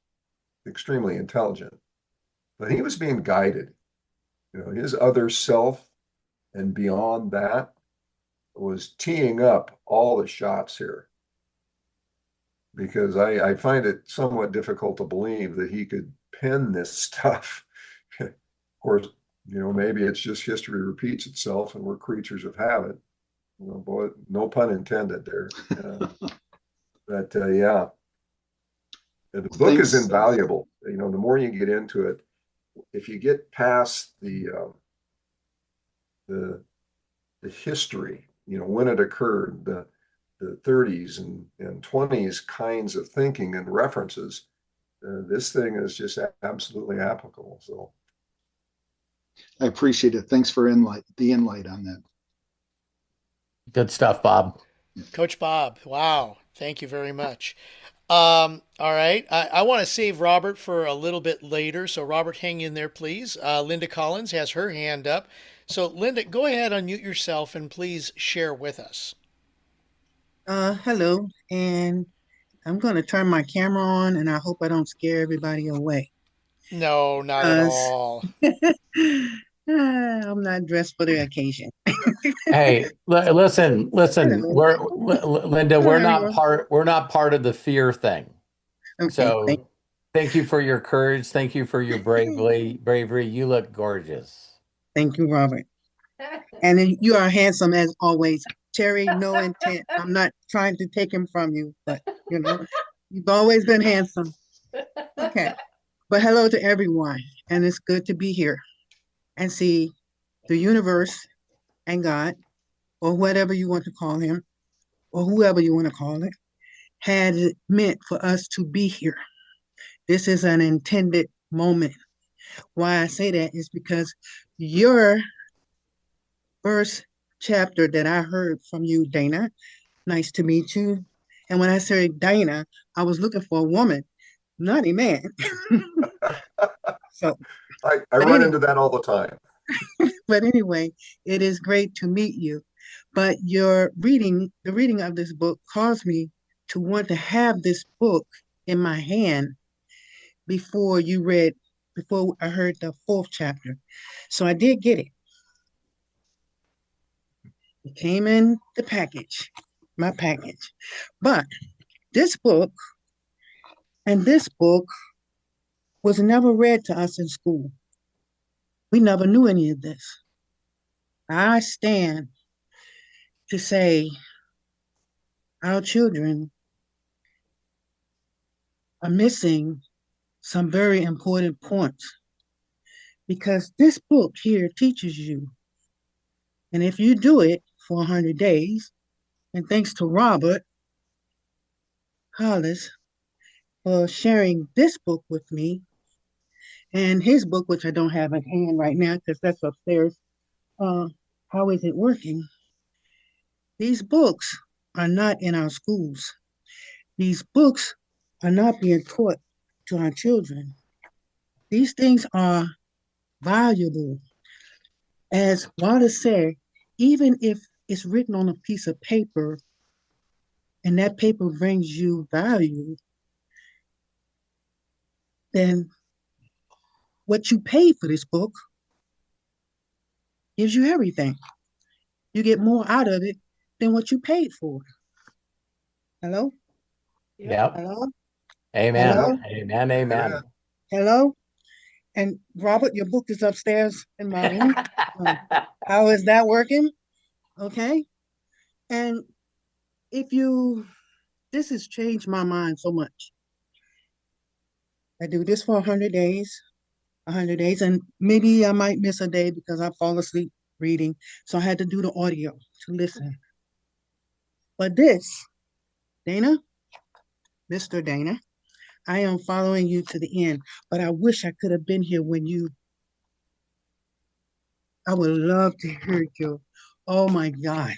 extremely intelligent, but he was being guided. His other self and beyond that was teeing up all the shots here. Because I find it somewhat difficult to believe that he could pen this stuff. Of course, maybe it's just history repeats itself and we're creatures of habit. Boy, no pun intended there. But yeah, the book is invaluable. The more you get into it, if you get past the history, when it occurred, the 30s and 20s kinds of thinking and references, this thing is just absolutely applicable. So I appreciate it. Thanks for the insight on that. Good stuff, Bob. Coach Bob. Wow. Thank you very much. All right. I want to save Robert for a little bit later. So Robert, hang in there, please. Linda Collins has her hand up. So Linda, go ahead, unmute yourself and please share with us. Hello, and I'm going to turn my camera on, and I hope I don't scare everybody away. No, not at all. I'm not dressed for the occasion. Hey, listen. Linda, we're not part of the fear thing. Okay, So thank you for your courage. Thank you for your bravery. You look gorgeous. Thank you, Robert. And you are handsome as always. Terry, no intent. I'm not trying to take him from you, but you've always been handsome. Okay. But hello to everyone, and it's good to be here and see the universe and God, or whatever you want to call him, or whoever you want to call it, had it meant for us to be here. This is an intended moment. Why I say that is because your first chapter that I heard from you, Dana, nice to meet you. And when I said Dana, I was looking for a woman, not a man. So I run into that all the time. But anyway, it is great to meet you. But the reading of this book caused me to want to have this book in my hand before I heard the fourth chapter. So I did get it. It came in the package, my package. But this book this book was never read to us in school. We never knew any of this. I stand to say our children are missing some very important points because this book here teaches you. And if you do it for 100 days, and thanks to Robert Hollis for sharing this book with me and his book, which I don't have at hand right now because that's upstairs. How is it working? These books are not in our schools. These books are not being taught to our children. These things are valuable. As Wallace said, even if it's written on a piece of paper and that paper brings you value, then what you pay for this book gives you everything. You get more out of it than what you paid for. Hello? Yep. Hello? Amen. Hello? Amen. Amen. Hello? And Robert, your book is upstairs in my room. How is that working? Okay. And this has changed my mind so much. I do this for 100 days, and maybe I might miss a day because I fall asleep reading. So I had to do the audio to listen. But this, Dana, Mr. Dana, I am following you to the end, but I wish I could have been here when I would love to hear you. Oh my God.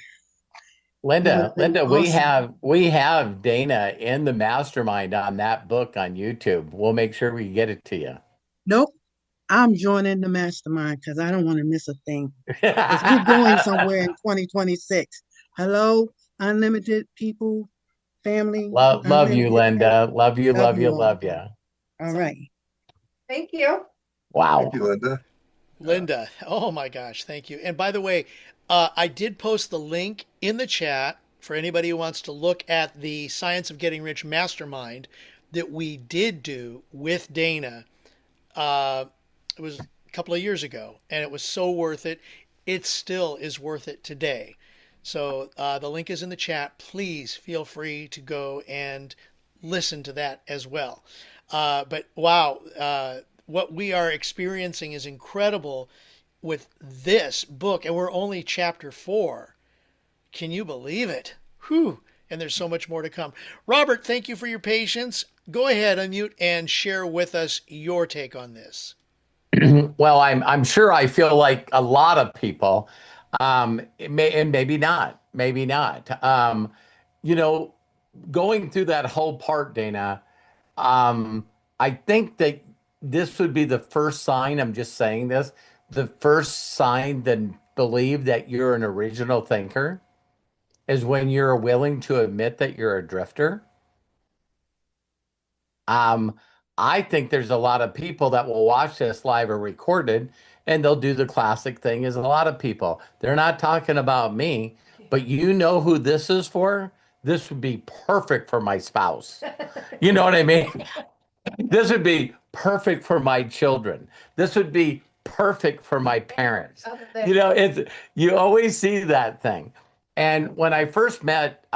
Linda, Awesome. we have Dana in the mastermind on that book on YouTube. We'll make sure we get it to you. Nope. I'm joining the mastermind because I don't want to miss a thing. Because we're going somewhere in 2026. Hello, unlimited people, family. Love you, Linda. Love you, love you, all. love you. All right. Thank you. Wow. Thank you, Linda. Linda, oh my gosh, thank you. And by the way, I did post the link in the chat for anybody who wants to look at the Science of Getting Rich Mastermind that we did do with Dana. It was a couple of years ago, and it was so worth it. It still is worth it today. So the link is in the chat. Please feel free to go and listen to that as well. But wow, what we are experiencing is incredible with this book, and we're only chapter 4. Can you believe it? Whew. And there's so much more to come. Robert, thank you for your patience. Go ahead, unmute, and share with us your take on this. Well, I'm sure I feel like a lot of people, and maybe not, maybe not. You know, going through that whole part, Dana, I think that this would be the first sign. I'm just saying this, the first sign that believe that you're an original thinker is when you're willing to admit that you're a drifter. I think there's a lot of people that will watch this live or recorded, and they'll do the classic thing as a lot of people. They're not talking about me, but you know who this is for? This would be perfect for my spouse. You know what I mean? This would be perfect for my children. This would be perfect for my parents. You know, you always see that thing. And when I first met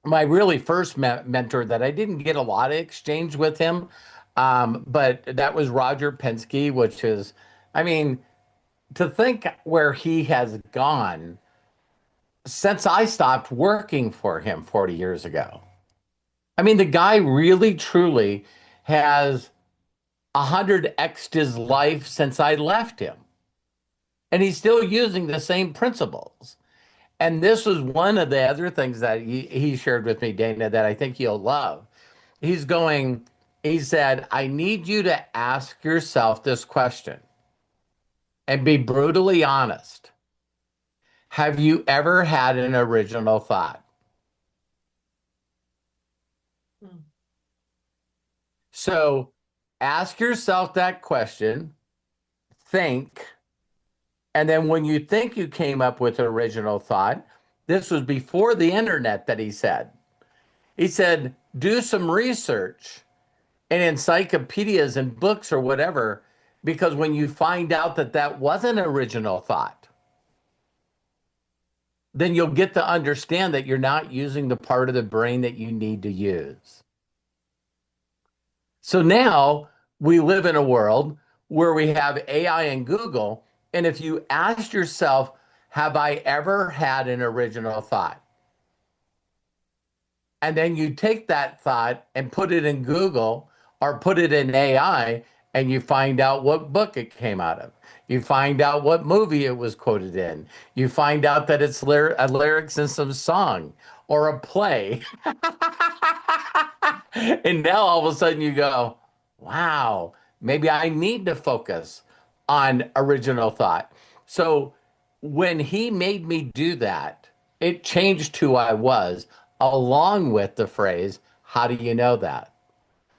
my really first mentor, that I didn't get a lot of exchange with him, but that was Roger Penske, which is, I mean, to think where he has gone since I stopped working for him 40 years ago. I mean, the guy really, truly has 100x'd his life since I left him. And he's still using the same principles. And this was one of the other things that he shared with me, Dana, that I think you'll love. He said, I need you to ask yourself this question and be brutally honest. Have you ever had an original thought? So ask yourself that question, think, And then when you think you came up with an original thought, this was before the internet that he said. He said, do some research in encyclopedias and books or whatever, because when you find out that that wasn't an original thought, then you'll get to understand that you're not using the part of the brain that you need to use. So now we live in a world where we have AI and Google. And if you ask yourself, have I ever had an original thought? And then you take that thought and put it in Google or put it in AI, and you find out what book it came out of. You find out what movie it was quoted in. You find out that it's lyrics in some song or a play. And now all of a sudden you go, wow, maybe I need to focus on original thought. So when he made me do that, it changed who I was, along with the phrase, how do you know that?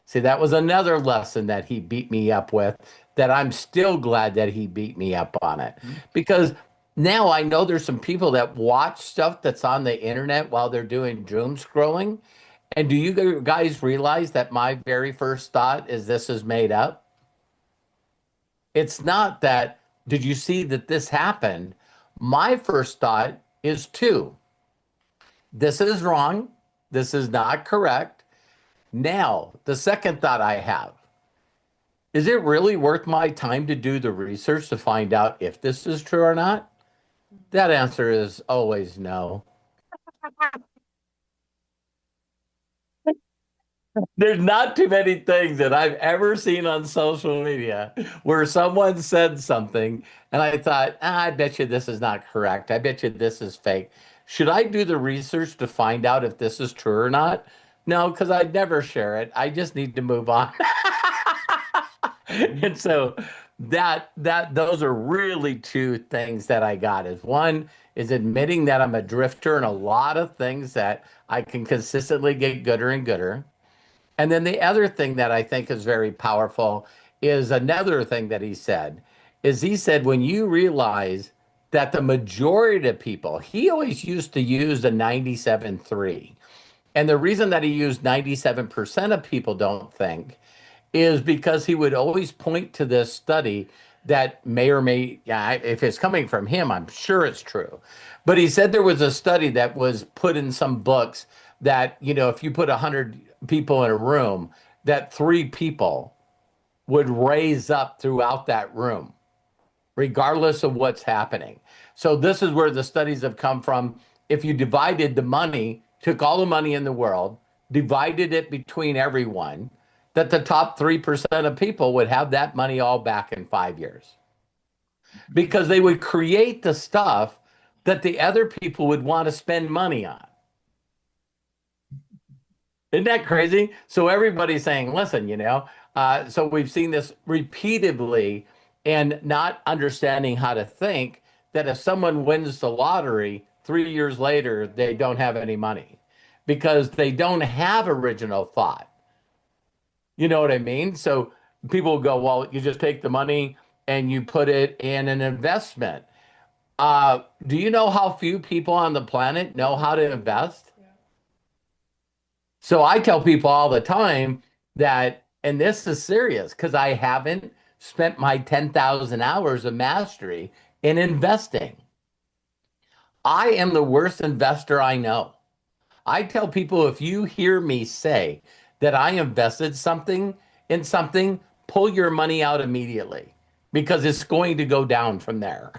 See, that was another lesson that he beat me up with, that I'm still glad that he beat me up on it. Because now I know there's some people that watch stuff that's on the internet while they're doing doom scrolling. And do you guys realize that my very first thought is this is made up? It's not that, did you see that this happened? My first thought is two. This is wrong. This is not correct. Now, the second thought I have, is it really worth my time to do the research to find out if this is true or not? That answer is always no. There's not too many things that I've ever seen on social media where someone said something and I thought, I bet you this is not correct. I bet you this is fake. Should I do the research to find out if this is true or not? No, because I'd never share it. I just need to move on. And so those are really two things that I got. Is one is admitting that I'm a drifter in a lot of things that I can consistently get gooder and gooder. And then the other thing that I think is very powerful is another thing that he said, is he said, when you realize that the majority of people, he always used to use the 97.3. And the reason that he used 97% of people don't think is because he would always point to this study that may or may, yeah, if it's coming from him, I'm sure it's true. But he said there was a study that was put in some books that, if you put 100 people in a room, that 3 people would raise up throughout that room, regardless of what's happening. So this is where the studies have come from. If you divided the money, took all the money in the world, divided it between everyone, that the top 3% of people would have that money all back in 5 years. Because they would create the stuff that the other people would want to spend money on. Isn't that crazy? So everybody's saying, listen, so we've seen this repeatedly, and not understanding how to think that if someone wins the lottery, 3 years later, they don't have any money because they don't have original thought. You know what I mean? So people go, well, you just take the money and you put it in an investment. Do you know how few people on the planet know how to invest? Yeah. So I tell people all the time that, and this is serious, because I haven't spent my 10,000 hours of mastery in investing. I am the worst investor I know. I tell people, if you hear me say that I invested in something, pull your money out immediately, because it's going to go down from there.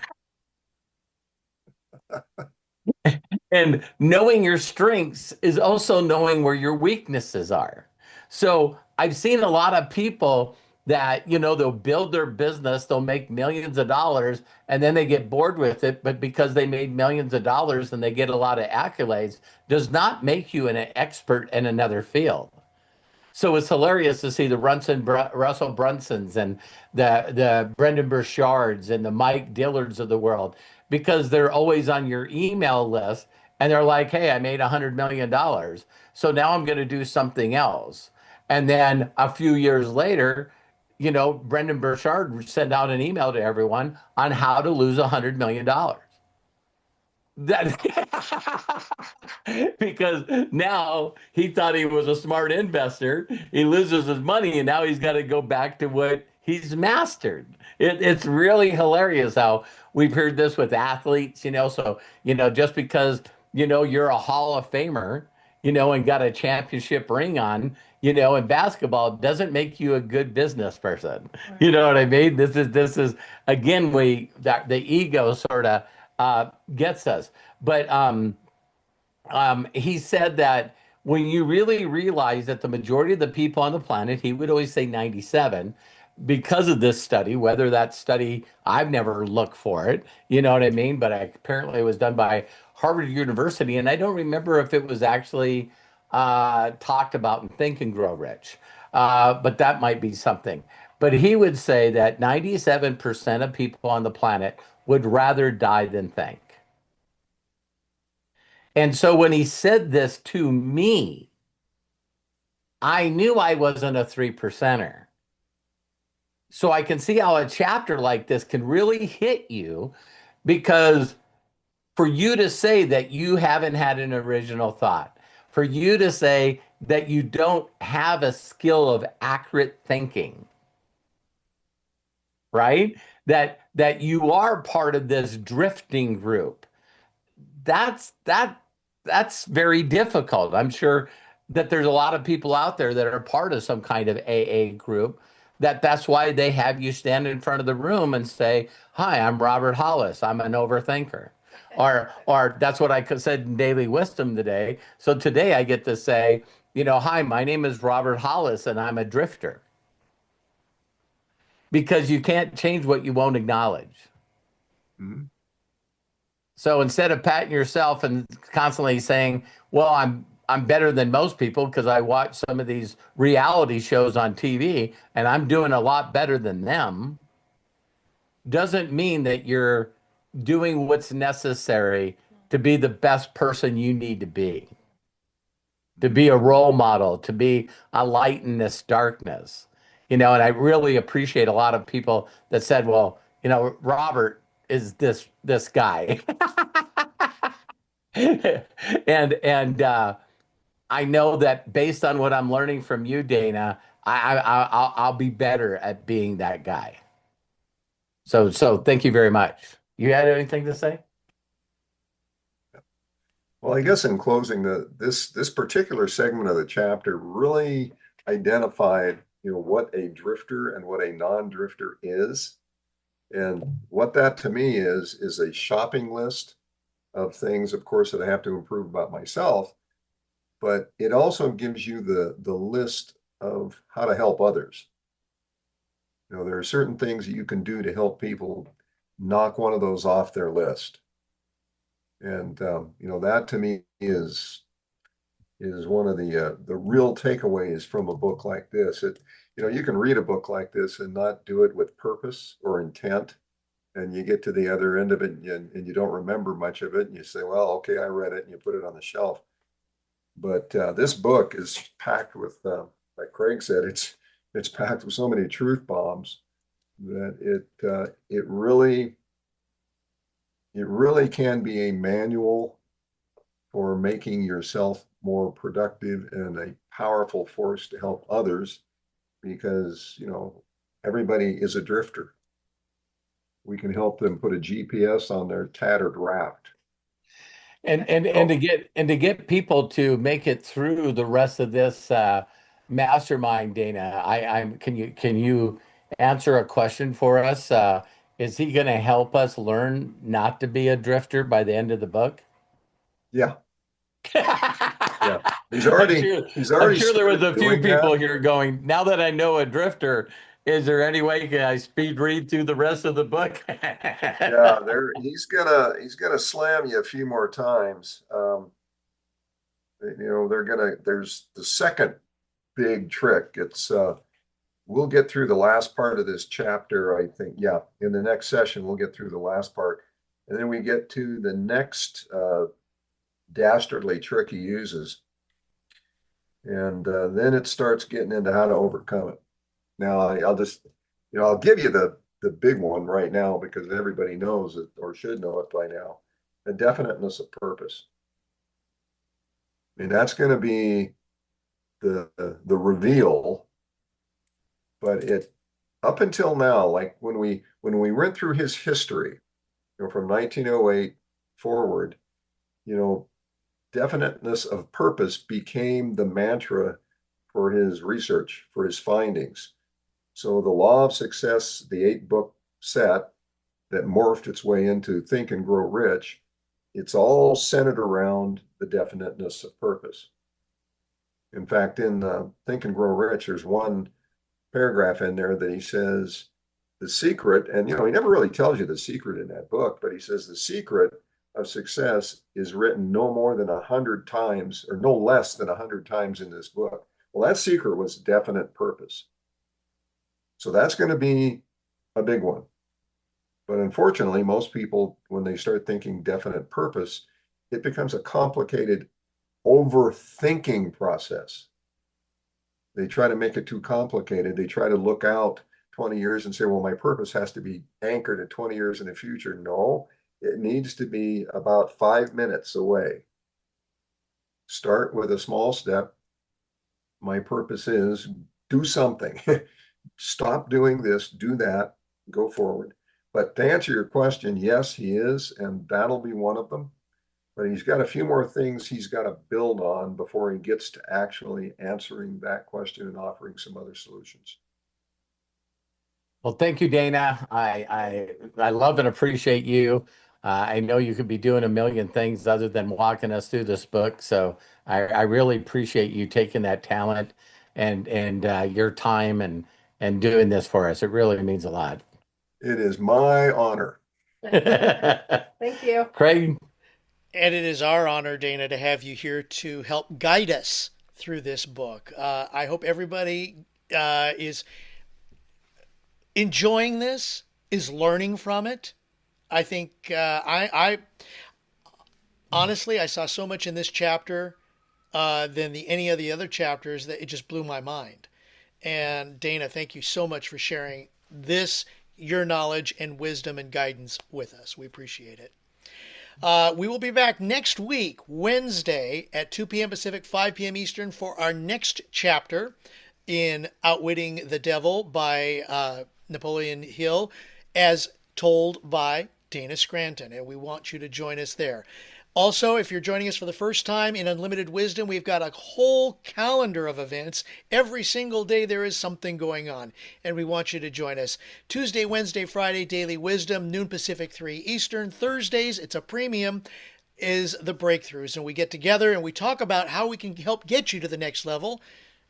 And knowing your strengths is also knowing where your weaknesses are. So I've seen a lot of people that, they'll build their business, they'll make millions of dollars, and then they get bored with it. But because they made millions of dollars and they get a lot of accolades, does not make you an expert in another field. So it's hilarious to see the Russell Brunsons and the Brendan Burchards and the Mike Dillards of the world, because they're always on your email list and they're like, hey, I made $100 million. So now I'm going to do something else. And then a few years later, Brendan Burchard sent out an email to everyone on how to lose $100 million. That because now he thought he was a smart investor. He loses his money, and now he's got to go back to what he's mastered. It's really hilarious how we've heard this with athletes, So, just because, you're a Hall of Famer, and got a championship ring on, in basketball doesn't make you a good business person. You know what I mean? This is again, that the ego sort of gets us. But he said that when you really realize that the majority of the people on the planet, he would always say 97, because of this study, whether that study, I've never looked for it, you know what I mean? But apparently it was done by Harvard University, and I don't remember if it was actually talked about in Think and Grow Rich, but that might be something. But he would say that 97% of people on the planet would rather die than think. And so when he said this to me, I knew I wasn't a 3%er. So I can see how a chapter like this can really hit you, because for you to say that you haven't had an original thought, for you to say that you don't have a skill of accurate thinking, right? That you are part of this drifting group. That's very difficult. I'm sure that there's a lot of people out there that are part of some kind of AA group, that's why they have you stand in front of the room and say, "Hi, I'm Robert Hollis. I'm an overthinker." Or that's what I said in Daily Wisdom today. So today I get to say, "Hi, my name is Robert Hollis and I'm a drifter." Because you can't change what you won't acknowledge. Mm-hmm. So instead of patting yourself and constantly saying, "Well, I'm better than most people because I watch some of these reality shows on TV and I'm doing a lot better than them," doesn't mean that you're doing what's necessary to be the best person you need to be a role model, to be a light in this darkness. And I really appreciate a lot of people that said, "Well, Robert is this guy." and I know that based on what I'm learning from you, Dana, I'll be better at being that guy. So thank you very much. You had anything to say? Well, I guess in closing, this particular segment of the chapter really identified, what a drifter and what a non-drifter is. And what that to me is a shopping list of things, of course, that I have to improve about myself, but it also gives you the list of how to help others. There are certain things that you can do to help people knock one of those off their list. And that to me is one of the real takeaways from a book like this. You can read a book like this and not do it with purpose or intent, and you get to the other end of it and you don't remember much of it, and you say, "Well, okay, I read it," and you put it on the shelf. But this book is packed with, like Craig said, it's packed with so many truth bombs that it really can be a manual for making yourself more productive and a powerful force to help others, because everybody is a drifter. We can help them put a GPS on their tattered raft. And to get people to make it through the rest of this mastermind, Dana, can you answer a question for us? Is he going to help us learn not to be a drifter by the end of the book? Yeah. Yeah. I'm sure there was a few people that. here going, "Now that I know a drifter, is there any way can I speed read through the rest of the book?" Yeah, he's gonna slam you a few more times. There's the second big trick. We'll get through the last part of this chapter, I think. Yeah, in the next session, we'll get through the last part. And then we get to the next dastardly trick he uses. And then it starts getting into how to overcome it. Now I'll just, I'll give you the big one right now because everybody knows it or should know it by now. A definiteness of purpose. I mean, that's going to be the reveal, but it up until now, like when we went through his history, from 1908 forward, definiteness of purpose became the mantra for his research, for his findings. So the Law of Success, the 8-book set that morphed its way into Think and Grow Rich, it's all centered around the definiteness of purpose. In fact, in Think and Grow Rich, there's one paragraph in there that he says the secret, and he never really tells you the secret in that book, but he says the secret of success is written no more than 100 times, or no less than 100 times in this book. Well, that secret was definite purpose. So that's going to be a big one. But unfortunately, most people, when they start thinking definite purpose, it becomes a complicated overthinking process. They try to make it too complicated. They try to look out 20 years and say, well, my purpose has to be anchored at 20 years in the future. No, it needs to be about 5 minutes away. Start with a small step. My purpose is do something. Stop doing this, do that, go forward. But to answer your question, yes, he is, and that'll be one of them. But he's got a few more things he's got to build on before he gets to actually answering that question and offering some other solutions. Well, thank you, Dana. I love and appreciate you. I know you could be doing a million things other than walking us through this book. So I really appreciate you taking that talent and your time and doing this for us. It really means a lot. It is my honor. Thank you. Craig. And it is our honor, Dana, to have you here to help guide us through this book. I hope everybody is enjoying this, is learning from it. I think I honestly, I saw so much in this chapter than any of the other chapters that it just blew my mind. And Dana, thank you so much for sharing this, your knowledge and wisdom and guidance with us. We appreciate it. We will be back next week, Wednesday at 2 p.m. Pacific, 5 p.m. Eastern for our next chapter in Outwitting the Devil by Napoleon Hill, as told by Dana Scranton. And we want you to join us there. Also, if you're joining us for the first time in Unlimited Wisdom, we've got a whole calendar of events. Every single day there is something going on, and we want you to join us. Tuesday, Wednesday, Friday, Daily Wisdom, noon Pacific, 3 Eastern. Thursdays, it's a premium, is the Breakthroughs, and we get together and we talk about how we can help get you to the next level,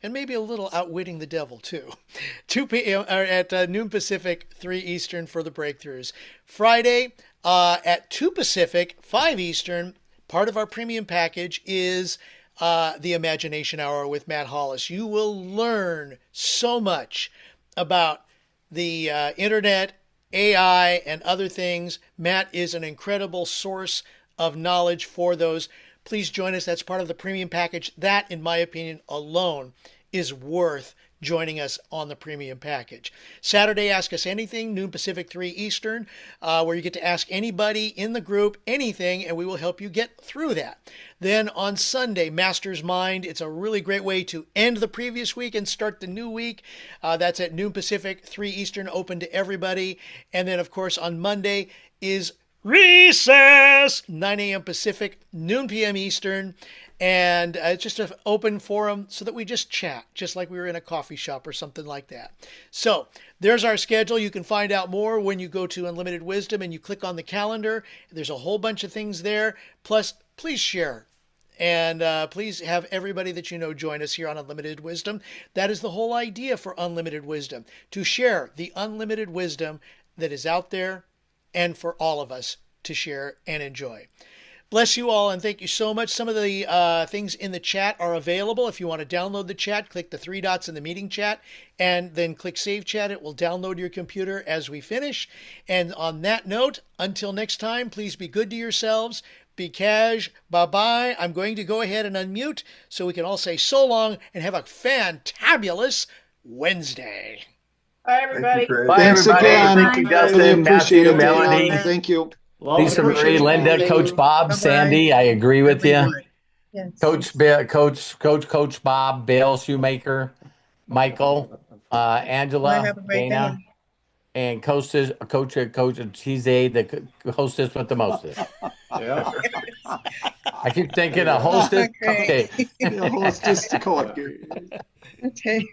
and maybe a little outwitting the devil too. 2 p.m. at noon Pacific, 3 Eastern for the Breakthroughs. Friday at 2 Pacific, 5 Eastern, part of our premium package is the Imagination Hour with Matt Hollis. You will learn so much about the internet, AI, and other things. Matt is an incredible source of knowledge for those. Please join us. That's part of the premium package. That, in my opinion, alone is worth joining us on the premium package. Saturday, Ask Us Anything, noon Pacific, 3 Eastern, where you get to ask anybody in the group anything, and we will help you get through that. Then on Sunday, Master's Mind. It's a really great way to end the previous week and start the new week. That's at noon Pacific, 3 Eastern, open to everybody. And then, of course, on Monday is Recess, 9 a.m. Pacific, noon p.m. Eastern. And it's just an open forum so that we just chat, just like we were in a coffee shop or something like that. So there's our schedule. You can find out more when you go to Unlimited Wisdom and you click on the calendar. There's a whole bunch of things there. Plus, please share. And please have everybody that you know join us here on Unlimited Wisdom. That is the whole idea for Unlimited Wisdom, to share the unlimited wisdom that is out there and for all of us to share and enjoy. Bless you all, and thank you so much. Some of the things in the chat are available. If you want to download the chat, click the 3 dots in the meeting chat, and then click Save Chat. It will download your computer as we finish. And on that note, until next time, please be good to yourselves. Be cash. Bye-bye. I'm going to go ahead and unmute so we can all say so long and have a fantabulous Wednesday. Bye, everybody. Craig. Bye, Thanks everybody. again. Thank you, Bye. Justin, Really appreciate Matthew, it, Dana. Melody, Thank you. Lisa Appreciate Marie, it. Linda, Thank Coach you. Bob, Bye-bye. Sandy. I agree with you. Everyone. Yes. Coach Bob, Bill Shoemaker, Michael, Bye. Angela, Have a great day. Dana, and Coach TZ, the hostess with the mostest. Yeah. I keep thinking a hostess Okay. cupcake. The hostess to call it. Okay.